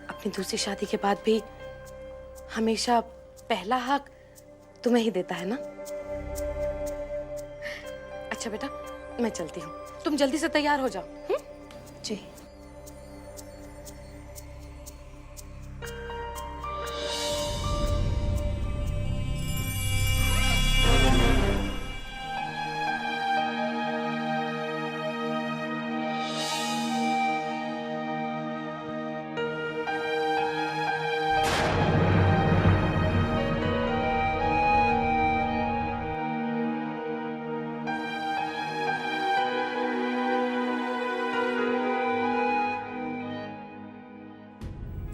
अपनी दूसरी शादी के बाद भी हमेशा पहला हक तुम्हें ही देता है ना? अच्छा बेटा, मैं चलती हूँ, तुम जल्दी से तैयार हो जाओ। जी।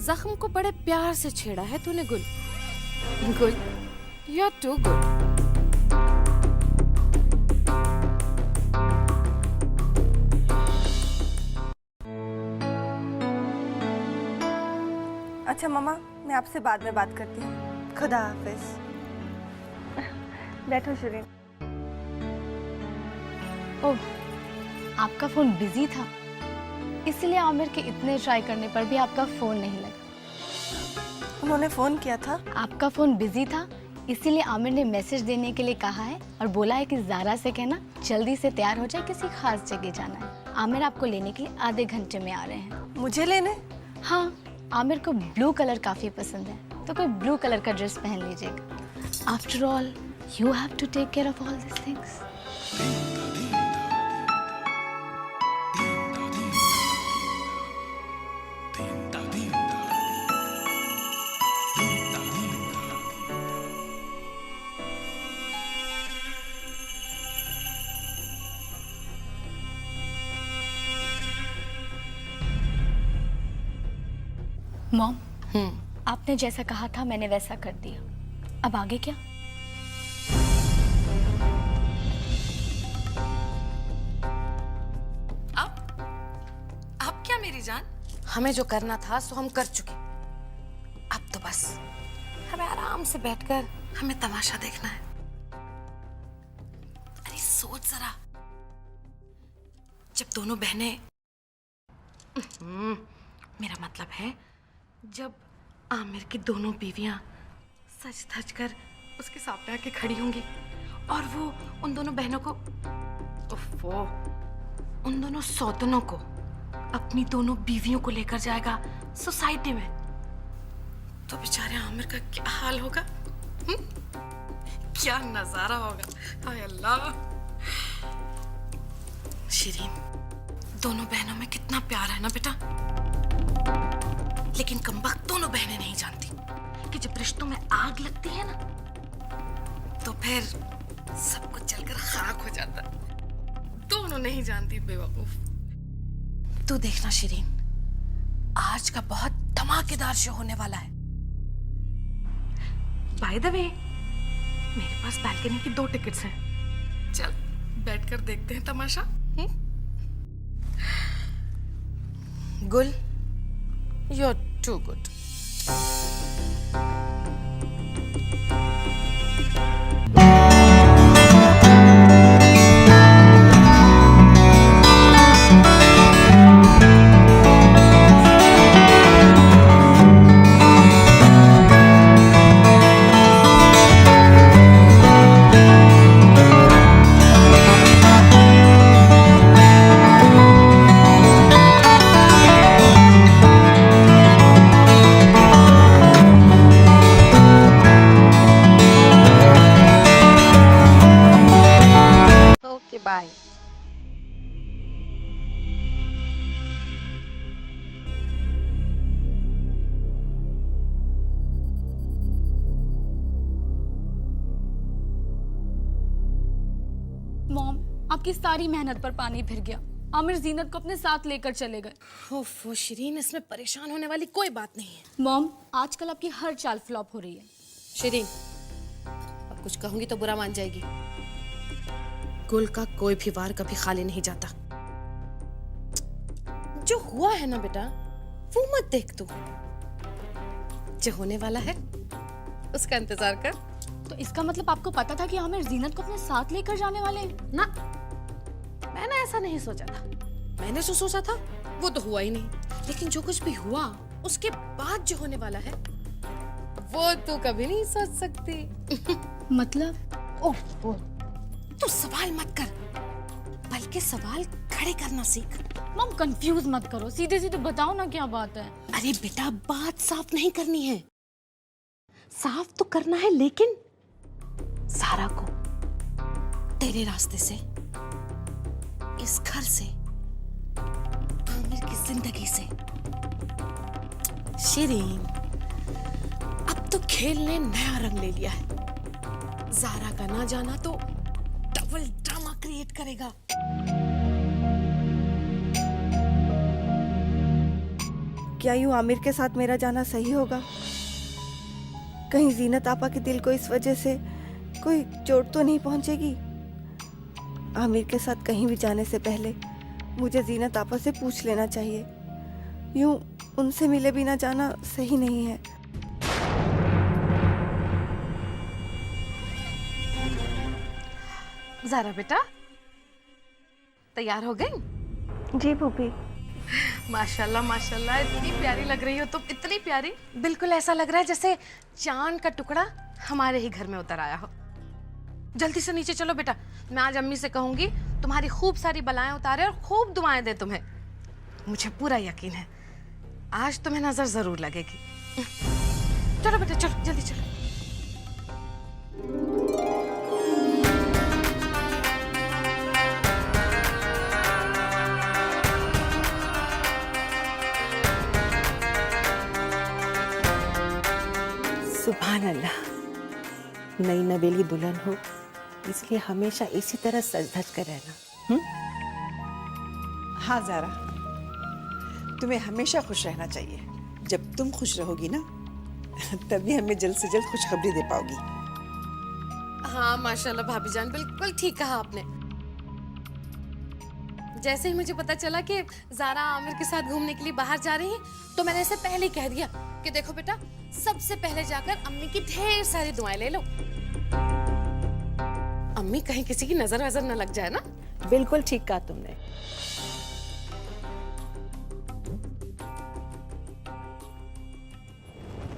जख्म को बड़े प्यार से छेड़ा है तूने गुल। गुल, यू आर टू गुड। अच्छा मम्मा, मैं आपसे बाद में बात करती हूँ। खुदा हाफिज। बैठो शिरीन। ओह, आपका फोन बिजी था, इसलिए आमिर के इतने ट्राई करने पर भी आपका फोन नहीं लगा। उन्होंने फोन किया था? आपका फोन बिजी था, इसीलिए आमिर ने मैसेज देने के लिए कहा है और बोला है कि ज़ारा से कहना जल्दी से तैयार हो जाए, किसी खास जगह जाना है। आमिर आपको लेने के लिए आधे घंटे में आ रहे हैं। मुझे लेने? हाँ, आमिर को ब्लू कलर काफ़ी पसंद है, तो कोई ब्लू कलर का ड्रेस पहन लीजिएगा। After all, you have to take care of all this things. Mom, आपने जैसा कहा था मैंने वैसा कर दिया। अब आगे क्या? अब क्या मेरी जान? हमें जो करना था सो हम कर चुके। अब तो बस हमें आराम से बैठकर हमें तमाशा देखना है। अरे सोच जरा, जब दोनों बहनें मेरा मतलब है जब आमिर की दोनों बीवियां सज धज कर उसके सामने आके खड़ी होंगी और वो उन दोनों बहनों को, उन दोनों सौतनों को अपनी दोनों बीवियों को लेकर जाएगा सोसाइटी में, तो बेचारे आमिर का क्या हाल होगा? क्या नजारा होगा? हाय अल्लाह। शिरीन, दोनों बहनों में कितना प्यार है ना बेटा, लेकिन कमबख्त दोनों बहनें नहीं जानती कि जब रिश्तों में आग लगती है ना तो फिर सब कुछ जलकर खाक हो जाता है। दोनों नहीं जानती बेवकूफ। तू देखना शिरीन, आज का बहुत धमाकेदार शो होने वाला है। बाय द वे, मेरे पास बालकनी की 2 टिकट्स हैं। चल बैठकर देखते हैं तमाशा। Gul, you are too good. Bye. Mom, आपकी सारी मेहनत पर पानी फिर गया। आमिर जीनत को अपने साथ लेकर चले गए। ओफो शिरीन, इसमें परेशान होने वाली कोई बात नहीं है। मॉम, आजकल आपकी हर चाल फ्लॉप हो रही है। शिरीन, अब कुछ कहूंगी तो बुरा मान जाएगी। गुल का कोई भी वार कभी खाली नहीं जाता। जो हुआ है ना बेटा, वो मत देख तू। जो होने वाला है उसका इंतजार कर। तो इसका मतलब आपको पता था कि आमिर जीनत को अपने साथ लेकर जाने वाले हैं? ना, मैंने ऐसा नहीं सोचा था। मैंने जो सोचा था वो तो हुआ ही नहीं। लेकिन जो कुछ भी हुआ उसके बाद जो होने वाला है वो तो कभी नहीं सोच सकती। मतलब? ओह, तू सवाल मत कर, बल्कि सवाल खड़े करना सीख। मॉम, कंफ्यूज मत करो, सीधे सीधे बताओ ना क्या बात है। अरे बेटा, बात साफ नहीं करनी है। साफ तो करना है, लेकिन सारा को तेरे रास्ते से, इस घर से, आमिर की जिंदगी से। शिरीन, अब तो खेल ने नया रंग ले लिया है। ज़ारा का ना जाना तो डबल ड्रामा क्रिएट करेगा। क्या यूं आमिर के साथ मेरा जाना सही होगा? कहीं जीनत आपा के दिल को इस वजह से कोई चोट तो नहीं पहुंचेगी? आमिर के साथ कहीं भी जाने से पहले मुझे जीनत आपा से पूछ लेना चाहिए। यूं उनसे मिले बिना जाना सही नहीं है। ज़ारा बेटा, तैयार हो गई? जी भूपी। माशाल्लाह माशाल्लाह, इतनी प्यारी लग रही हो तुम, इतनी प्यारी। बिल्कुल ऐसा लग रहा है जैसे चांद का टुकड़ा हमारे ही घर में उतर आया हो। जल्दी से नीचे चलो बेटा, मैं आज अम्मी से कहूंगी तुम्हारी खूब सारी बलाएं उतारे और खूब दुआएं दे तुम्हें। मुझे पूरा यकीन है आज तुम्हें नजर जरूर लगेगी। चलो बेटा, चलो जल्दी चलो। सुभान अल्लाह, नई नवेली दुल्हन हो इसलिए हमेशा इसी तरह सज धज कर रहना। हाँ ज़ारा, तुम्हें हमेशा खुश रहना चाहिए। जब तुम खुश रहोगी ना तभी हमें जल्द से जल्द खुशखबरी दे पाओगी। हाँ माशाल्लाह भाभी जान, बिल्कुल ठीक कहा आपने। जैसे ही मुझे पता चला कि ज़ारा आमिर के साथ घूमने के लिए बाहर जा रही है तो मैंने इसे पहले कह दिया कि देखो बेटा, सबसे पहले जाकर अम्मी की ढेर सारी दुआएं ले लो। अम्मी कहीं किसी की नजर वजर न लग जाए ना। बिल्कुल ठीक कहा तुमने।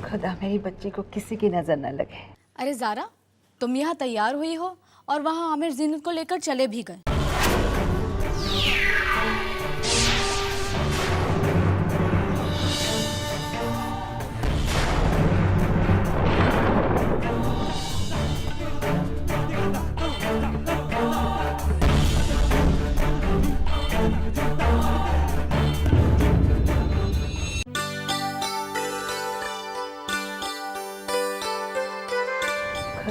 खुदा मेरी बच्ची को किसी की नजर न लगे। अरे ज़ारा, तुम यहाँ तैयार हुई हो और वहाँ आमिर जीनत को लेकर चले भी गए।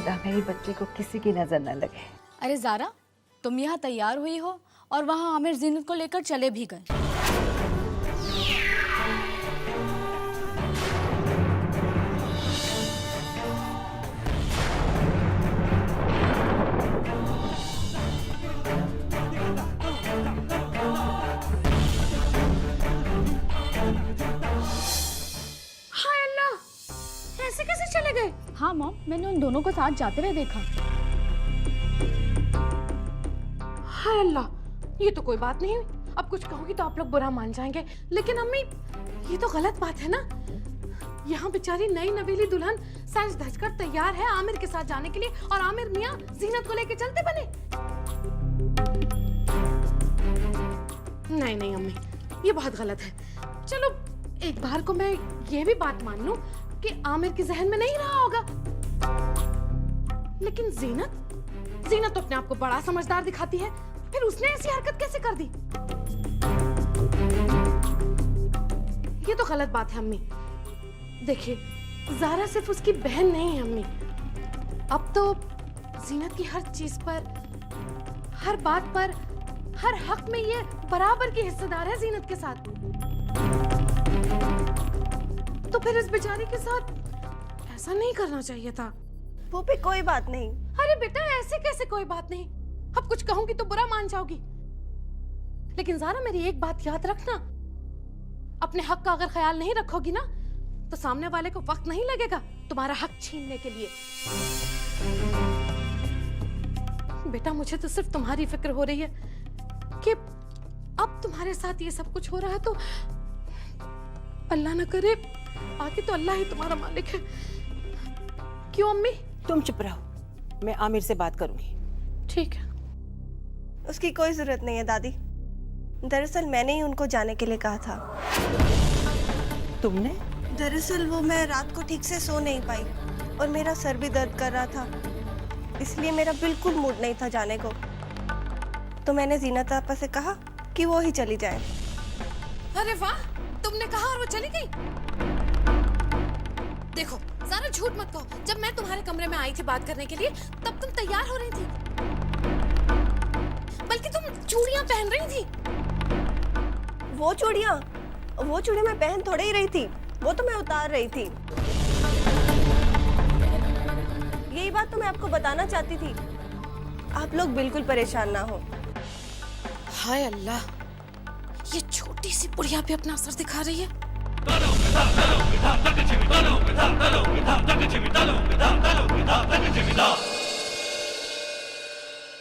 खुदा मेरे बच्चे को किसी की नजर न लगे। अरे ज़ारा, तुम यहाँ तैयार हुई हो और वहाँ आमिर जीनत को लेकर चले भी गए। हाय अल्लाह, ऐसे कैसे चले गए? हाँ मॉम, मैंने उन दोनों को साथ जाते हुए देखा। हाय अल्लाह, ये तो कोई बात नहीं हुई। अब कुछ कहूंगी तो आप लोग बुरा मान जाएंगे, लेकिन अम्मी ये तो गलत बात है ना। यहाँ बेचारी नई नवेली दुल्हन सज धज कर तैयार है आमिर के साथ जाने के लिए, और आमिर मियाँ जीनत को लेके चलते बने। नहीं नहीं अम्मी, ये बहुत गलत है। चलो एक बार को मैं ये भी बात मान लूं कि आमिर के जहन में नहीं रहा होगा, लेकिन जीनत तो अपने आप को बड़ा समझदार दिखाती है, फिर उसने ऐसी हरकत कैसे कर दी? ये तो गलत बात है अम्मी। देखिए, ज़ारा सिर्फ उसकी बहन नहीं है अम्मी, अब तो जीनत की हर चीज पर, हर बात पर, हर हक में ये बराबर की हिस्सेदार है जीनत के साथ। तो फिर इस बेचारी के साथ ऐसा नहीं करना चाहिए था। वो भी कोई बात नहीं। अरे बेटा, ऐसे कैसे कोई बात नहीं? अब कुछ कहूंगी तो बुरा मान जाओगी, लेकिन ज़ारा मेरी एक बात याद रखना, अपने हक का अगर ख्याल नहीं रखोगी ना तो सामने वाले को वक्त नहीं लगेगा तुम्हारा हक छीनने के लिए। बेटा, मुझे तो सिर्फ तुम्हारी फिक्र हो रही है कि अब तुम्हारे साथ ये सब कुछ हो रहा है तो अल्लाह न करे, आगे तो अल्लाह ही तुम्हारा मालिक है। क्यों अम्मी? तुम चुप रहो, मैं आमिर से बात करूंगी। ठीक है। उसकी कोई जरूरत नहीं है दादी, दरअसल मैंने ही उनको जाने के लिए कहा था। तुमने? दरअसल वो मैं रात को ठीक से सो नहीं पाई और मेरा सर भी दर्द कर रहा था, इसलिए मेरा बिल्कुल मूड नहीं था जाने को। तो मैंने जीनत आपा से कहा कि वो ही चली जाए। अरे वाह, तुमने कहा और वो चली गई। देखो ज़ारा, झूठ मत कहो, जब मैं तुम्हारे कमरे में आई थी बात करने के लिए तब तुम तैयार हो रही थी, बल्कि तुम चूड़ियां पहन रही थी। वो चूड़ियां मैं पहन थोड़े ही रही थी, वो तो मैं उतार रही थी। यही बात तो मैं आपको बताना चाहती थी। आप लोग बिल्कुल परेशान ना हो। हाय अल्लाह, ये छोटी सी बुढ़िया भी अपना असर दिखा रही है।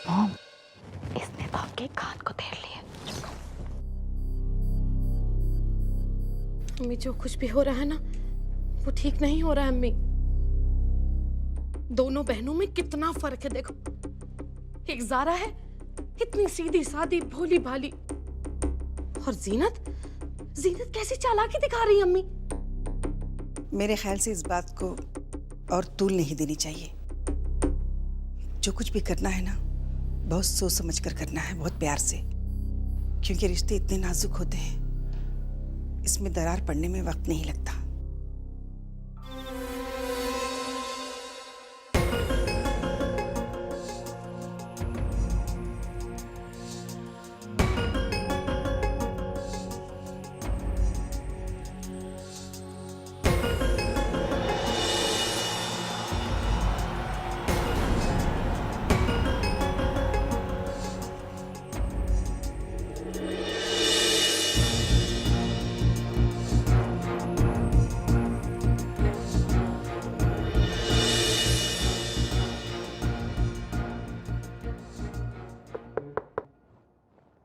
मॉम, इसने तो आपके कान को घेर लिया। अम्मी, जो कुछ भी हो रहा है ना वो ठीक नहीं हो रहा है अम्मी। दोनों बहनों में कितना फर्क है देखो। एक ज़ारा है इतनी सीधी सादी भोली भाली, और जीनत कैसी चालाकी दिखा रही है अम्मी। मेरे ख्याल से इस बात को और तूल नहीं देनी चाहिए। जो कुछ भी करना है ना, बहुत सोच समझ कर करना है, बहुत प्यार से, क्योंकि रिश्ते इतने नाजुक होते हैं, इसमें दरार पड़ने में वक्त नहीं लगता।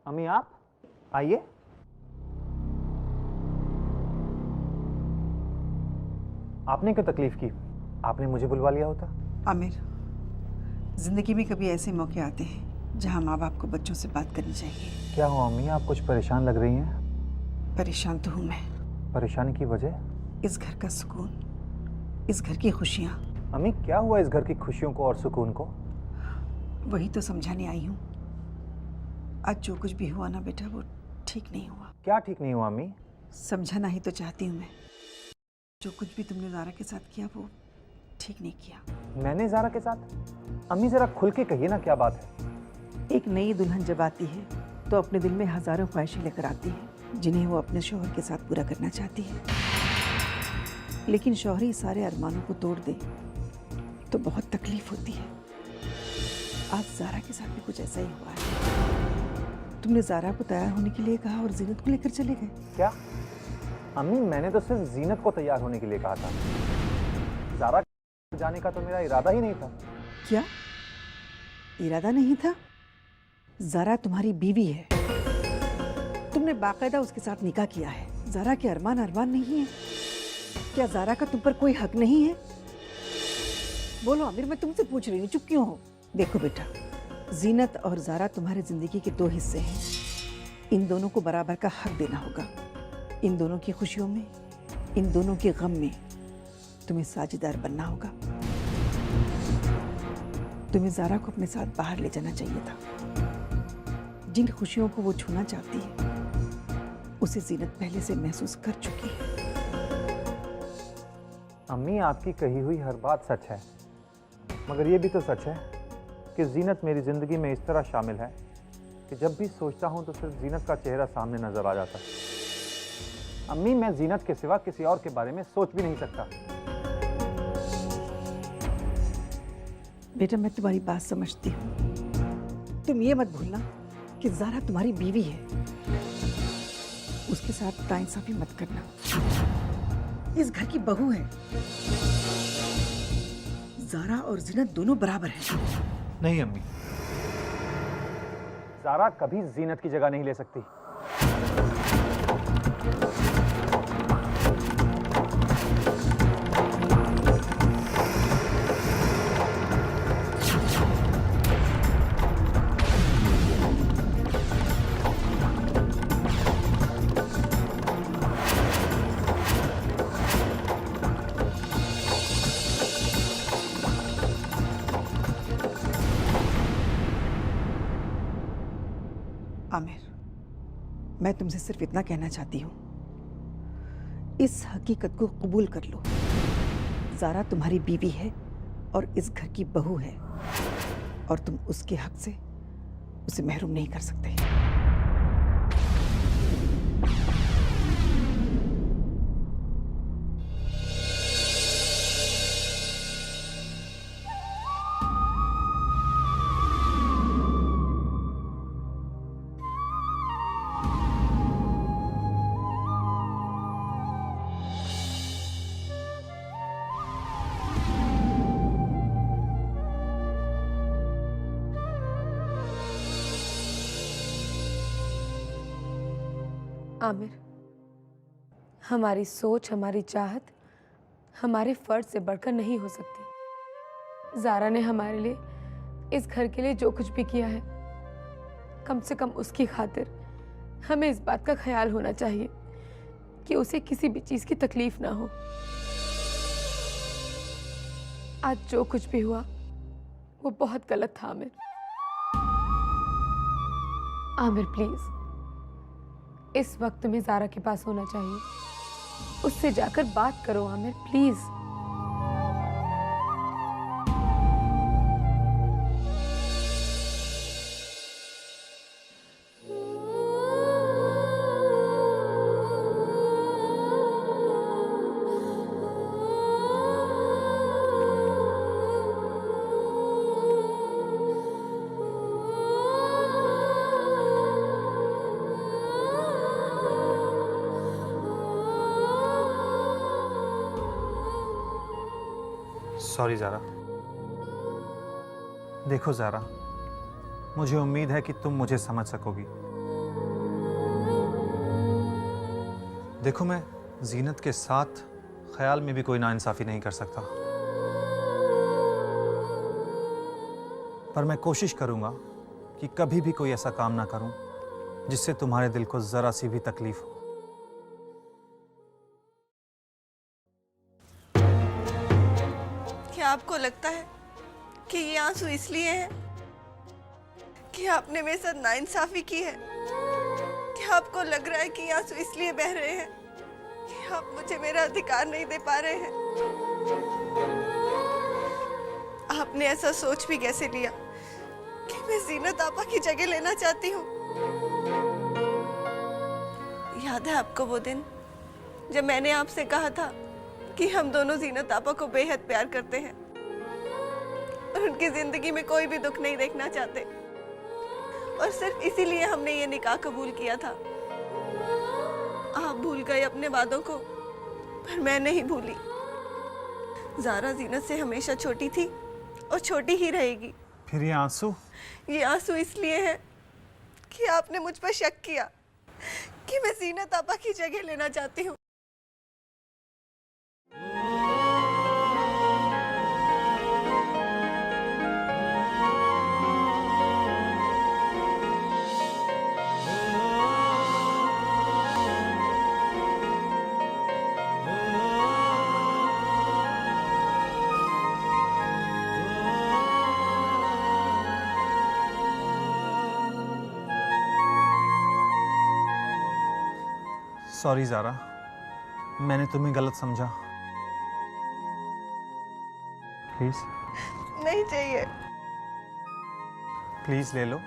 अम्मी, आप आइए। आपने क्यों तकलीफ की? आपने मुझे बुलवा लिया होता। आमिर, जिंदगी में कभी ऐसे मौके आते हैं जहां माँ बाप को बच्चों से बात करनी चाहिए। क्या हुआ अम्मी, आप कुछ परेशान लग रही हैं? परेशान तो हूँ मैं। परेशानी की वजह? इस घर का सुकून, इस घर की खुशियाँ। अम्मी, क्या हुआ इस घर की खुशियों को और सुकून को? वही तो समझाने आई हूँ। आज जो कुछ भी हुआ ना बेटा, वो ठीक नहीं हुआ। क्या ठीक नहीं हुआ अम्मी? समझाना ही तो चाहती हूँ मैं। जो कुछ भी तुमने ज़ारा के साथ किया वो ठीक नहीं किया। मैंने ज़ारा के साथ? अम्मी ज़रा खुल के कहिए ना, क्या बात है? एक नई दुल्हन जब आती है तो अपने दिल में हजारों ख्वाहिशें लेकर आती है जिन्हें वो अपने शौहर के साथ पूरा करना चाहती है, लेकिन शौहर ही सारे अरमानों को तोड़ दे तो बहुत तकलीफ होती है। आज ज़ारा के साथ भी कुछ ऐसा ही हुआ है। तुमने ज़ारा को तैयार होने के लिए कहा और जीनत को लेकर चले गए। क्या अम्मी, मैंने तो सिर्फ जीनत को तैयार होने के लिए कहा था। ज़ारा जाने का तो मेरा इरादा ही नहीं था। क्या इरादा नहीं था? ज़ारा तुम्हारी बीवी है, तुमने बाकायदा उसके साथ निकाह किया है। ज़ारा के अरमान नहीं है? क्या ज़ारा का तुम पर कोई हक नहीं है? बोलो आमिर, मैं तुमसे पूछ रही हूँ, चुप क्यों हो? देखो बेटा, जीनत और ज़ारा तुम्हारी जिंदगी के दो हिस्से हैं। इन दोनों को बराबर का हक देना होगा। इन दोनों की खुशियों में, इन दोनों के गम में तुम्हें साझेदार बनना होगा। तुम्हें ज़ारा को अपने साथ बाहर ले जाना चाहिए था। जिन खुशियों को वो छूना चाहती है उसे जीनत पहले से महसूस कर चुकी है। अम्मी, आपकी कही हुई हर बात सच है, मगर ये भी तो सच है कि जीनत मेरी ज़िंदगी में इस तरह शामिल है कि जब भी सोचता हूँ तो सिर्फ जीनत का चेहरा सामने नजर आ जाता है। अम्मी, मैं जीनत के सिवा किसी और के बारे में सोच भी नहीं सकता। बेटा, मैं तुम्हारी बात समझती हूँ। तुम ये मत भूलना कि ज़ारा तुम्हारी बीवी है, उसके साथ नाइंसाफी मत करना। इस घर की बहू है। ज़ारा और जीनत दोनों बराबर हैं। नहीं अम्मी, ज़ारा कभी जीनत की जगह नहीं ले सकती। आमिर, मैं तुमसे सिर्फ इतना कहना चाहती हूँ, इस हकीकत को कबूल कर लो। ज़ारा तुम्हारी बीवी है और इस घर की बहू है, और तुम उसके हक से उसे महरूम नहीं कर सकते। आमिर, हमारी सोच, हमारी चाहत हमारे फर्ज से बढ़कर नहीं हो सकती। ज़ारा ने हमारे लिए, इस घर के लिए जो कुछ भी किया है, कम से कम उसकी खातिर हमें इस बात का ख्याल होना चाहिए कि उसे किसी भी चीज़ की तकलीफ ना हो। आज जो कुछ भी हुआ वो बहुत गलत था आमिर। आमिर प्लीज, इस वक्त तुम्हें ज़ारा के पास होना चाहिए। उससे जाकर बात करो आमिर, प्लीज। सॉरी ज़ारा। देखो ज़ारा, मुझे उम्मीद है कि तुम मुझे समझ सकोगी। देखो, मैं जीनत के साथ ख्याल में भी कोई नाइंसाफ़ी नहीं कर सकता, पर मैं कोशिश करूंगा कि कभी भी कोई ऐसा काम ना करूं जिससे तुम्हारे दिल को ज़रा सी भी तकलीफ हो। क्या आपको लगता है कि ये आंसू इसलिए हैं कि आपने मेरे साथ नाइंसाफी की है? क्या आपको लग रहा है कि ये आंसू इसलिए बह रहे हैं कि आप मुझे मेरा अधिकार नहीं दे पा रहे हैं? आपने ऐसा सोच भी कैसे लिया कि मैं जीनत आपा की जगह लेना चाहती हूँ? याद है आपको वो दिन जब मैंने आपसे कहा था कि हम दोनों जीनत आपा को बेहद प्यार करते हैं और उनकी जिंदगी में कोई भी दुख नहीं देखना चाहते, और सिर्फ इसीलिए हमने ये निकाह कबूल किया था। आप भूल गए अपने वादों को, पर मैं नहीं भूली। ज़ारा जीनत से हमेशा छोटी थी और छोटी ही रहेगी। फिर ये आंसू? ये आंसू इसलिए है कि आपने मुझ पर शक किया कि मैं जीनत आपा की जगह लेना चाहती हूँ। सॉरी ज़ारा, मैंने तुम्हें गलत समझा। प्लीज। नहीं चाहिए। प्लीज ले लो।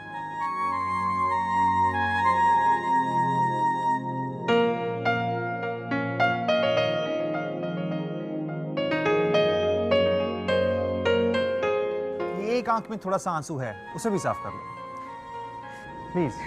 एक आंख में थोड़ा सा आंसू है, उसे भी साफ कर लो प्लीज।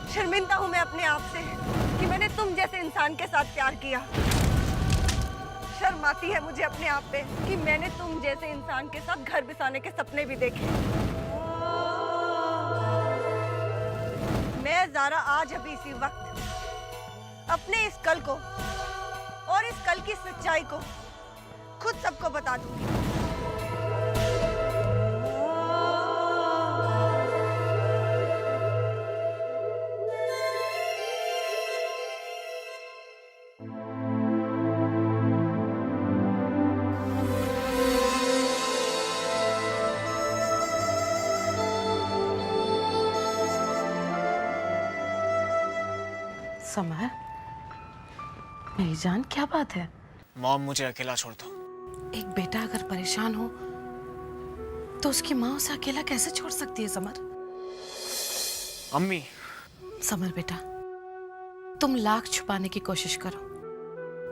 शर्मिंदा हूं मैं अपने आप से कि मैंने तुम जैसे इंसान के साथ प्यार किया। शर्म आती है मुझे अपने आप पे कि मैंने तुम जैसे इंसान के साथ घर बसाने के सपने भी देखे। मैं ज़ारा आज अभी इसी वक्त अपने इस कल को और इस कल की सच्चाई को खुद सबको बता दूंगी। समर, मेरी जान क्या बात है? मॉम मुझे अकेला छोड़ दो। एक बेटा अगर परेशान हो तो उसकी माँ उसे अकेला कैसे छोड़ सकती है समर? अम्मी। समर बेटा, तुम लाख छुपाने की कोशिश करो,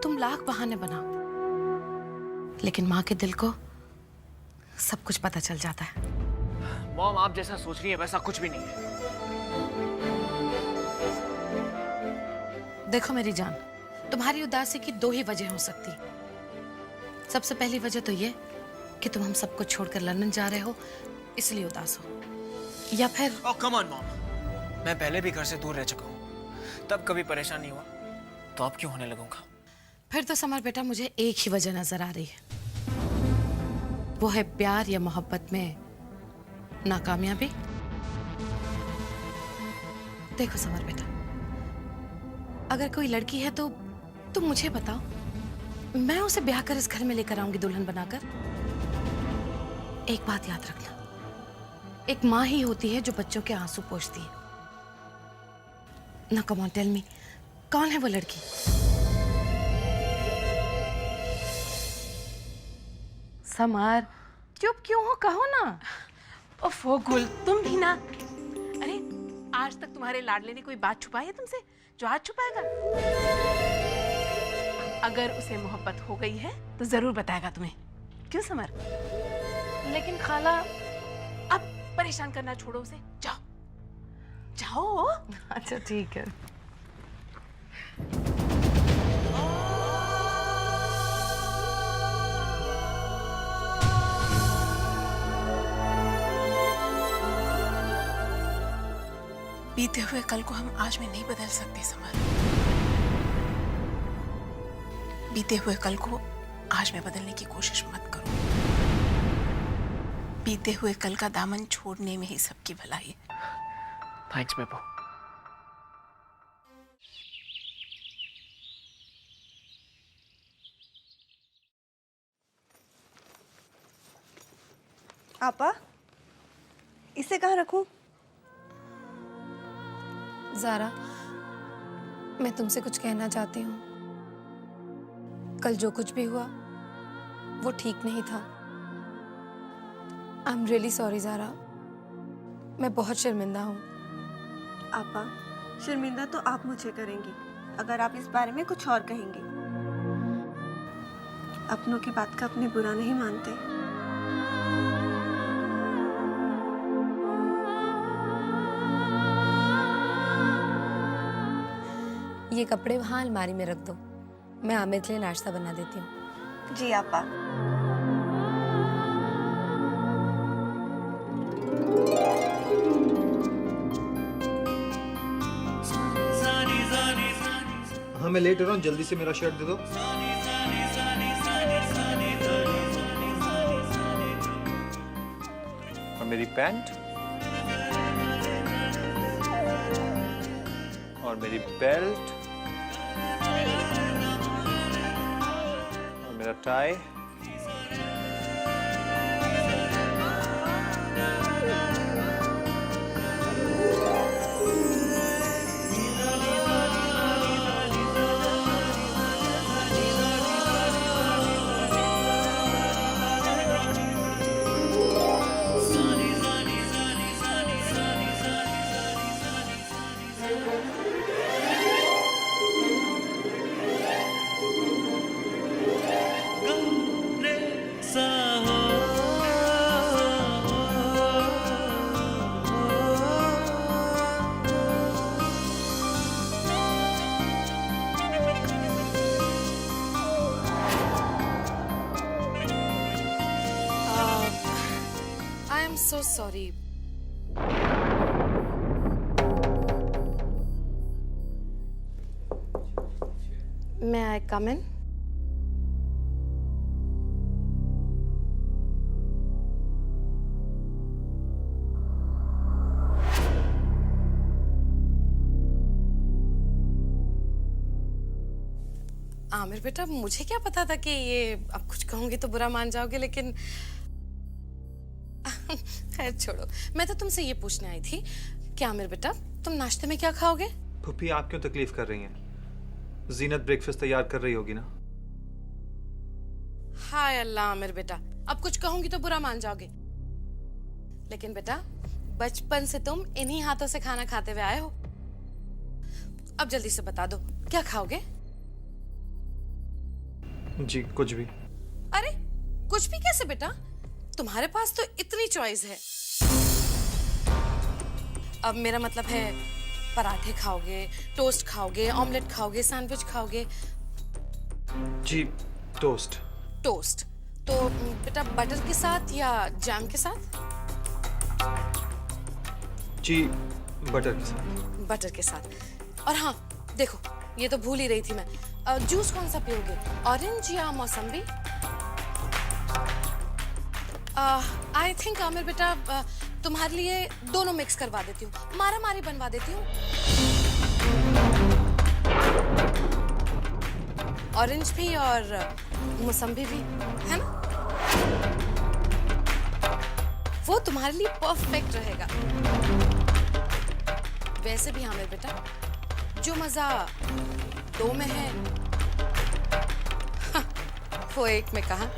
तुम लाख बहाने बनाओ, लेकिन माँ के दिल को सब कुछ पता चल जाता है। मॉम आप जैसा सोच रही है वैसा कुछ भी नहीं है। देखो मेरी जान, तुम्हारी उदासी की दो ही वजह हो सकती। सबसे पहली वजह तो ये कि तुम हम सबको छोड़कर लंदन जा रहे हो इसलिए उदास हो, या फिर ओह कम ऑन मॉम, मैं पहले भी घर से दूर रह चुका हूँ, तब कभी परेशान नहीं हुआ, तो अब क्यों होने लगूंगा? फिर तो समर बेटा मुझे एक ही वजह नजर आ रही है, वो है प्यार या मोहब्बत में नाकामयाबी। देखो समर बेटा, अगर कोई लड़की है तो तुम मुझे बताओ, मैं उसे ब्याह कर इस घर में लेकर आऊंगी दुल्हन बनाकर। एक बात याद रखना, एक माँ ही होती है जो बच्चों के आंसू पोंछती है ना। कम ऑन टेल मी, कौन है वो लड़की? समर, चुप क्यों हो, कहो ना। ओफो गुल, तुम भी ना। अरे आज तक तुम्हारे लाडले ने कोई बात छुपाई है तुमसे जो आज छुपाएगा? अगर उसे मोहब्बत हो गई है तो जरूर बताएगा तुम्हें, क्यों समर? लेकिन खाला, अब परेशान करना छोड़ो उसे, जाओ जाओ। अच्छा ठीक है। बीते हुए कल को हम आज में नहीं बदल सकते समर। बीते हुए कल को आज में बदलने की कोशिश मत करो। बीते हुए कल का दामन छोड़ने में ही सबकी भलाई है। थैंक्स बेबो। आपा, इसे कहाँ रखूं? ज़ारा, मैं तुमसे कुछ कहना चाहती हूँ। कल जो कुछ भी हुआ वो ठीक नहीं था। I am really sorry Zara, मैं बहुत शर्मिंदा हूँ। आपा, शर्मिंदा तो आप मुझे करेंगी अगर आप इस बारे में कुछ और कहेंगी। अपनों की बात का अपने बुरा नहीं मानते। ये कपड़े वहाँ अलमारी में रख दो, मैं आमिर के लिए नाश्ता बना देती हूँ। जी आपा। हाँ मैं लेट हो रहा हूँ, जल्दी से मेरा शर्ट दे दो। और मेरी पैंट और मेरी बेल्ट और मेरा tie. So sorry. May I come in? Aamir बेटा, मुझे क्या पता था कि ये अब कुछ कहूंगी तो बुरा मान जाओगे, लेकिन खैर छोड़ो। मैं तो तुमसे ये पूछने आई थी कि आमिर बेटा, तुम नाश्ते में क्या खाओगे? फूफी, आप क्यों तकलीफ कर रही हैं? जीनत ब्रेकफास्ट तैयार कर रही होगी ना। हाय अल्लाह आमिर बेटा, अब कुछ कहूंगी तो बुरा मान जाओगे, लेकिन बेटा बचपन से तुम इन्हीं हाथों से खाना खाते हुए आए हो। अब जल्दी से बता दो, क्या खाओगे? जी कुछ भी। अरे कुछ भी कैसे बेटा, तुम्हारे पास तो इतनी चॉइस है। अब मेरा मतलब है, पराठे खाओगे, टोस्ट खाओगे, ऑमलेट खाओगे, सैंडविच खाओगे? जी टोस्ट। टोस्ट तो बेटा बटर के साथ या जैम के साथ? जी बटर के साथ। बटर के साथ। और हाँ देखो, ये तो भूल ही रही थी मैं, जूस कौन सा पियोगे, ऑरेंज या मौसम्बी? आई थिंक आमिर बेटा, तुम्हारे लिए दोनों मिक्स करवा देती हूँ, मारा मारी बनवा देती हूँ। ऑरेंज भी और मौसम्बी भी, है ना? वो तुम्हारे लिए परफेक्ट रहेगा। वैसे भी आमिर बेटा, जो मजा दो में है वो एक में कहाँ।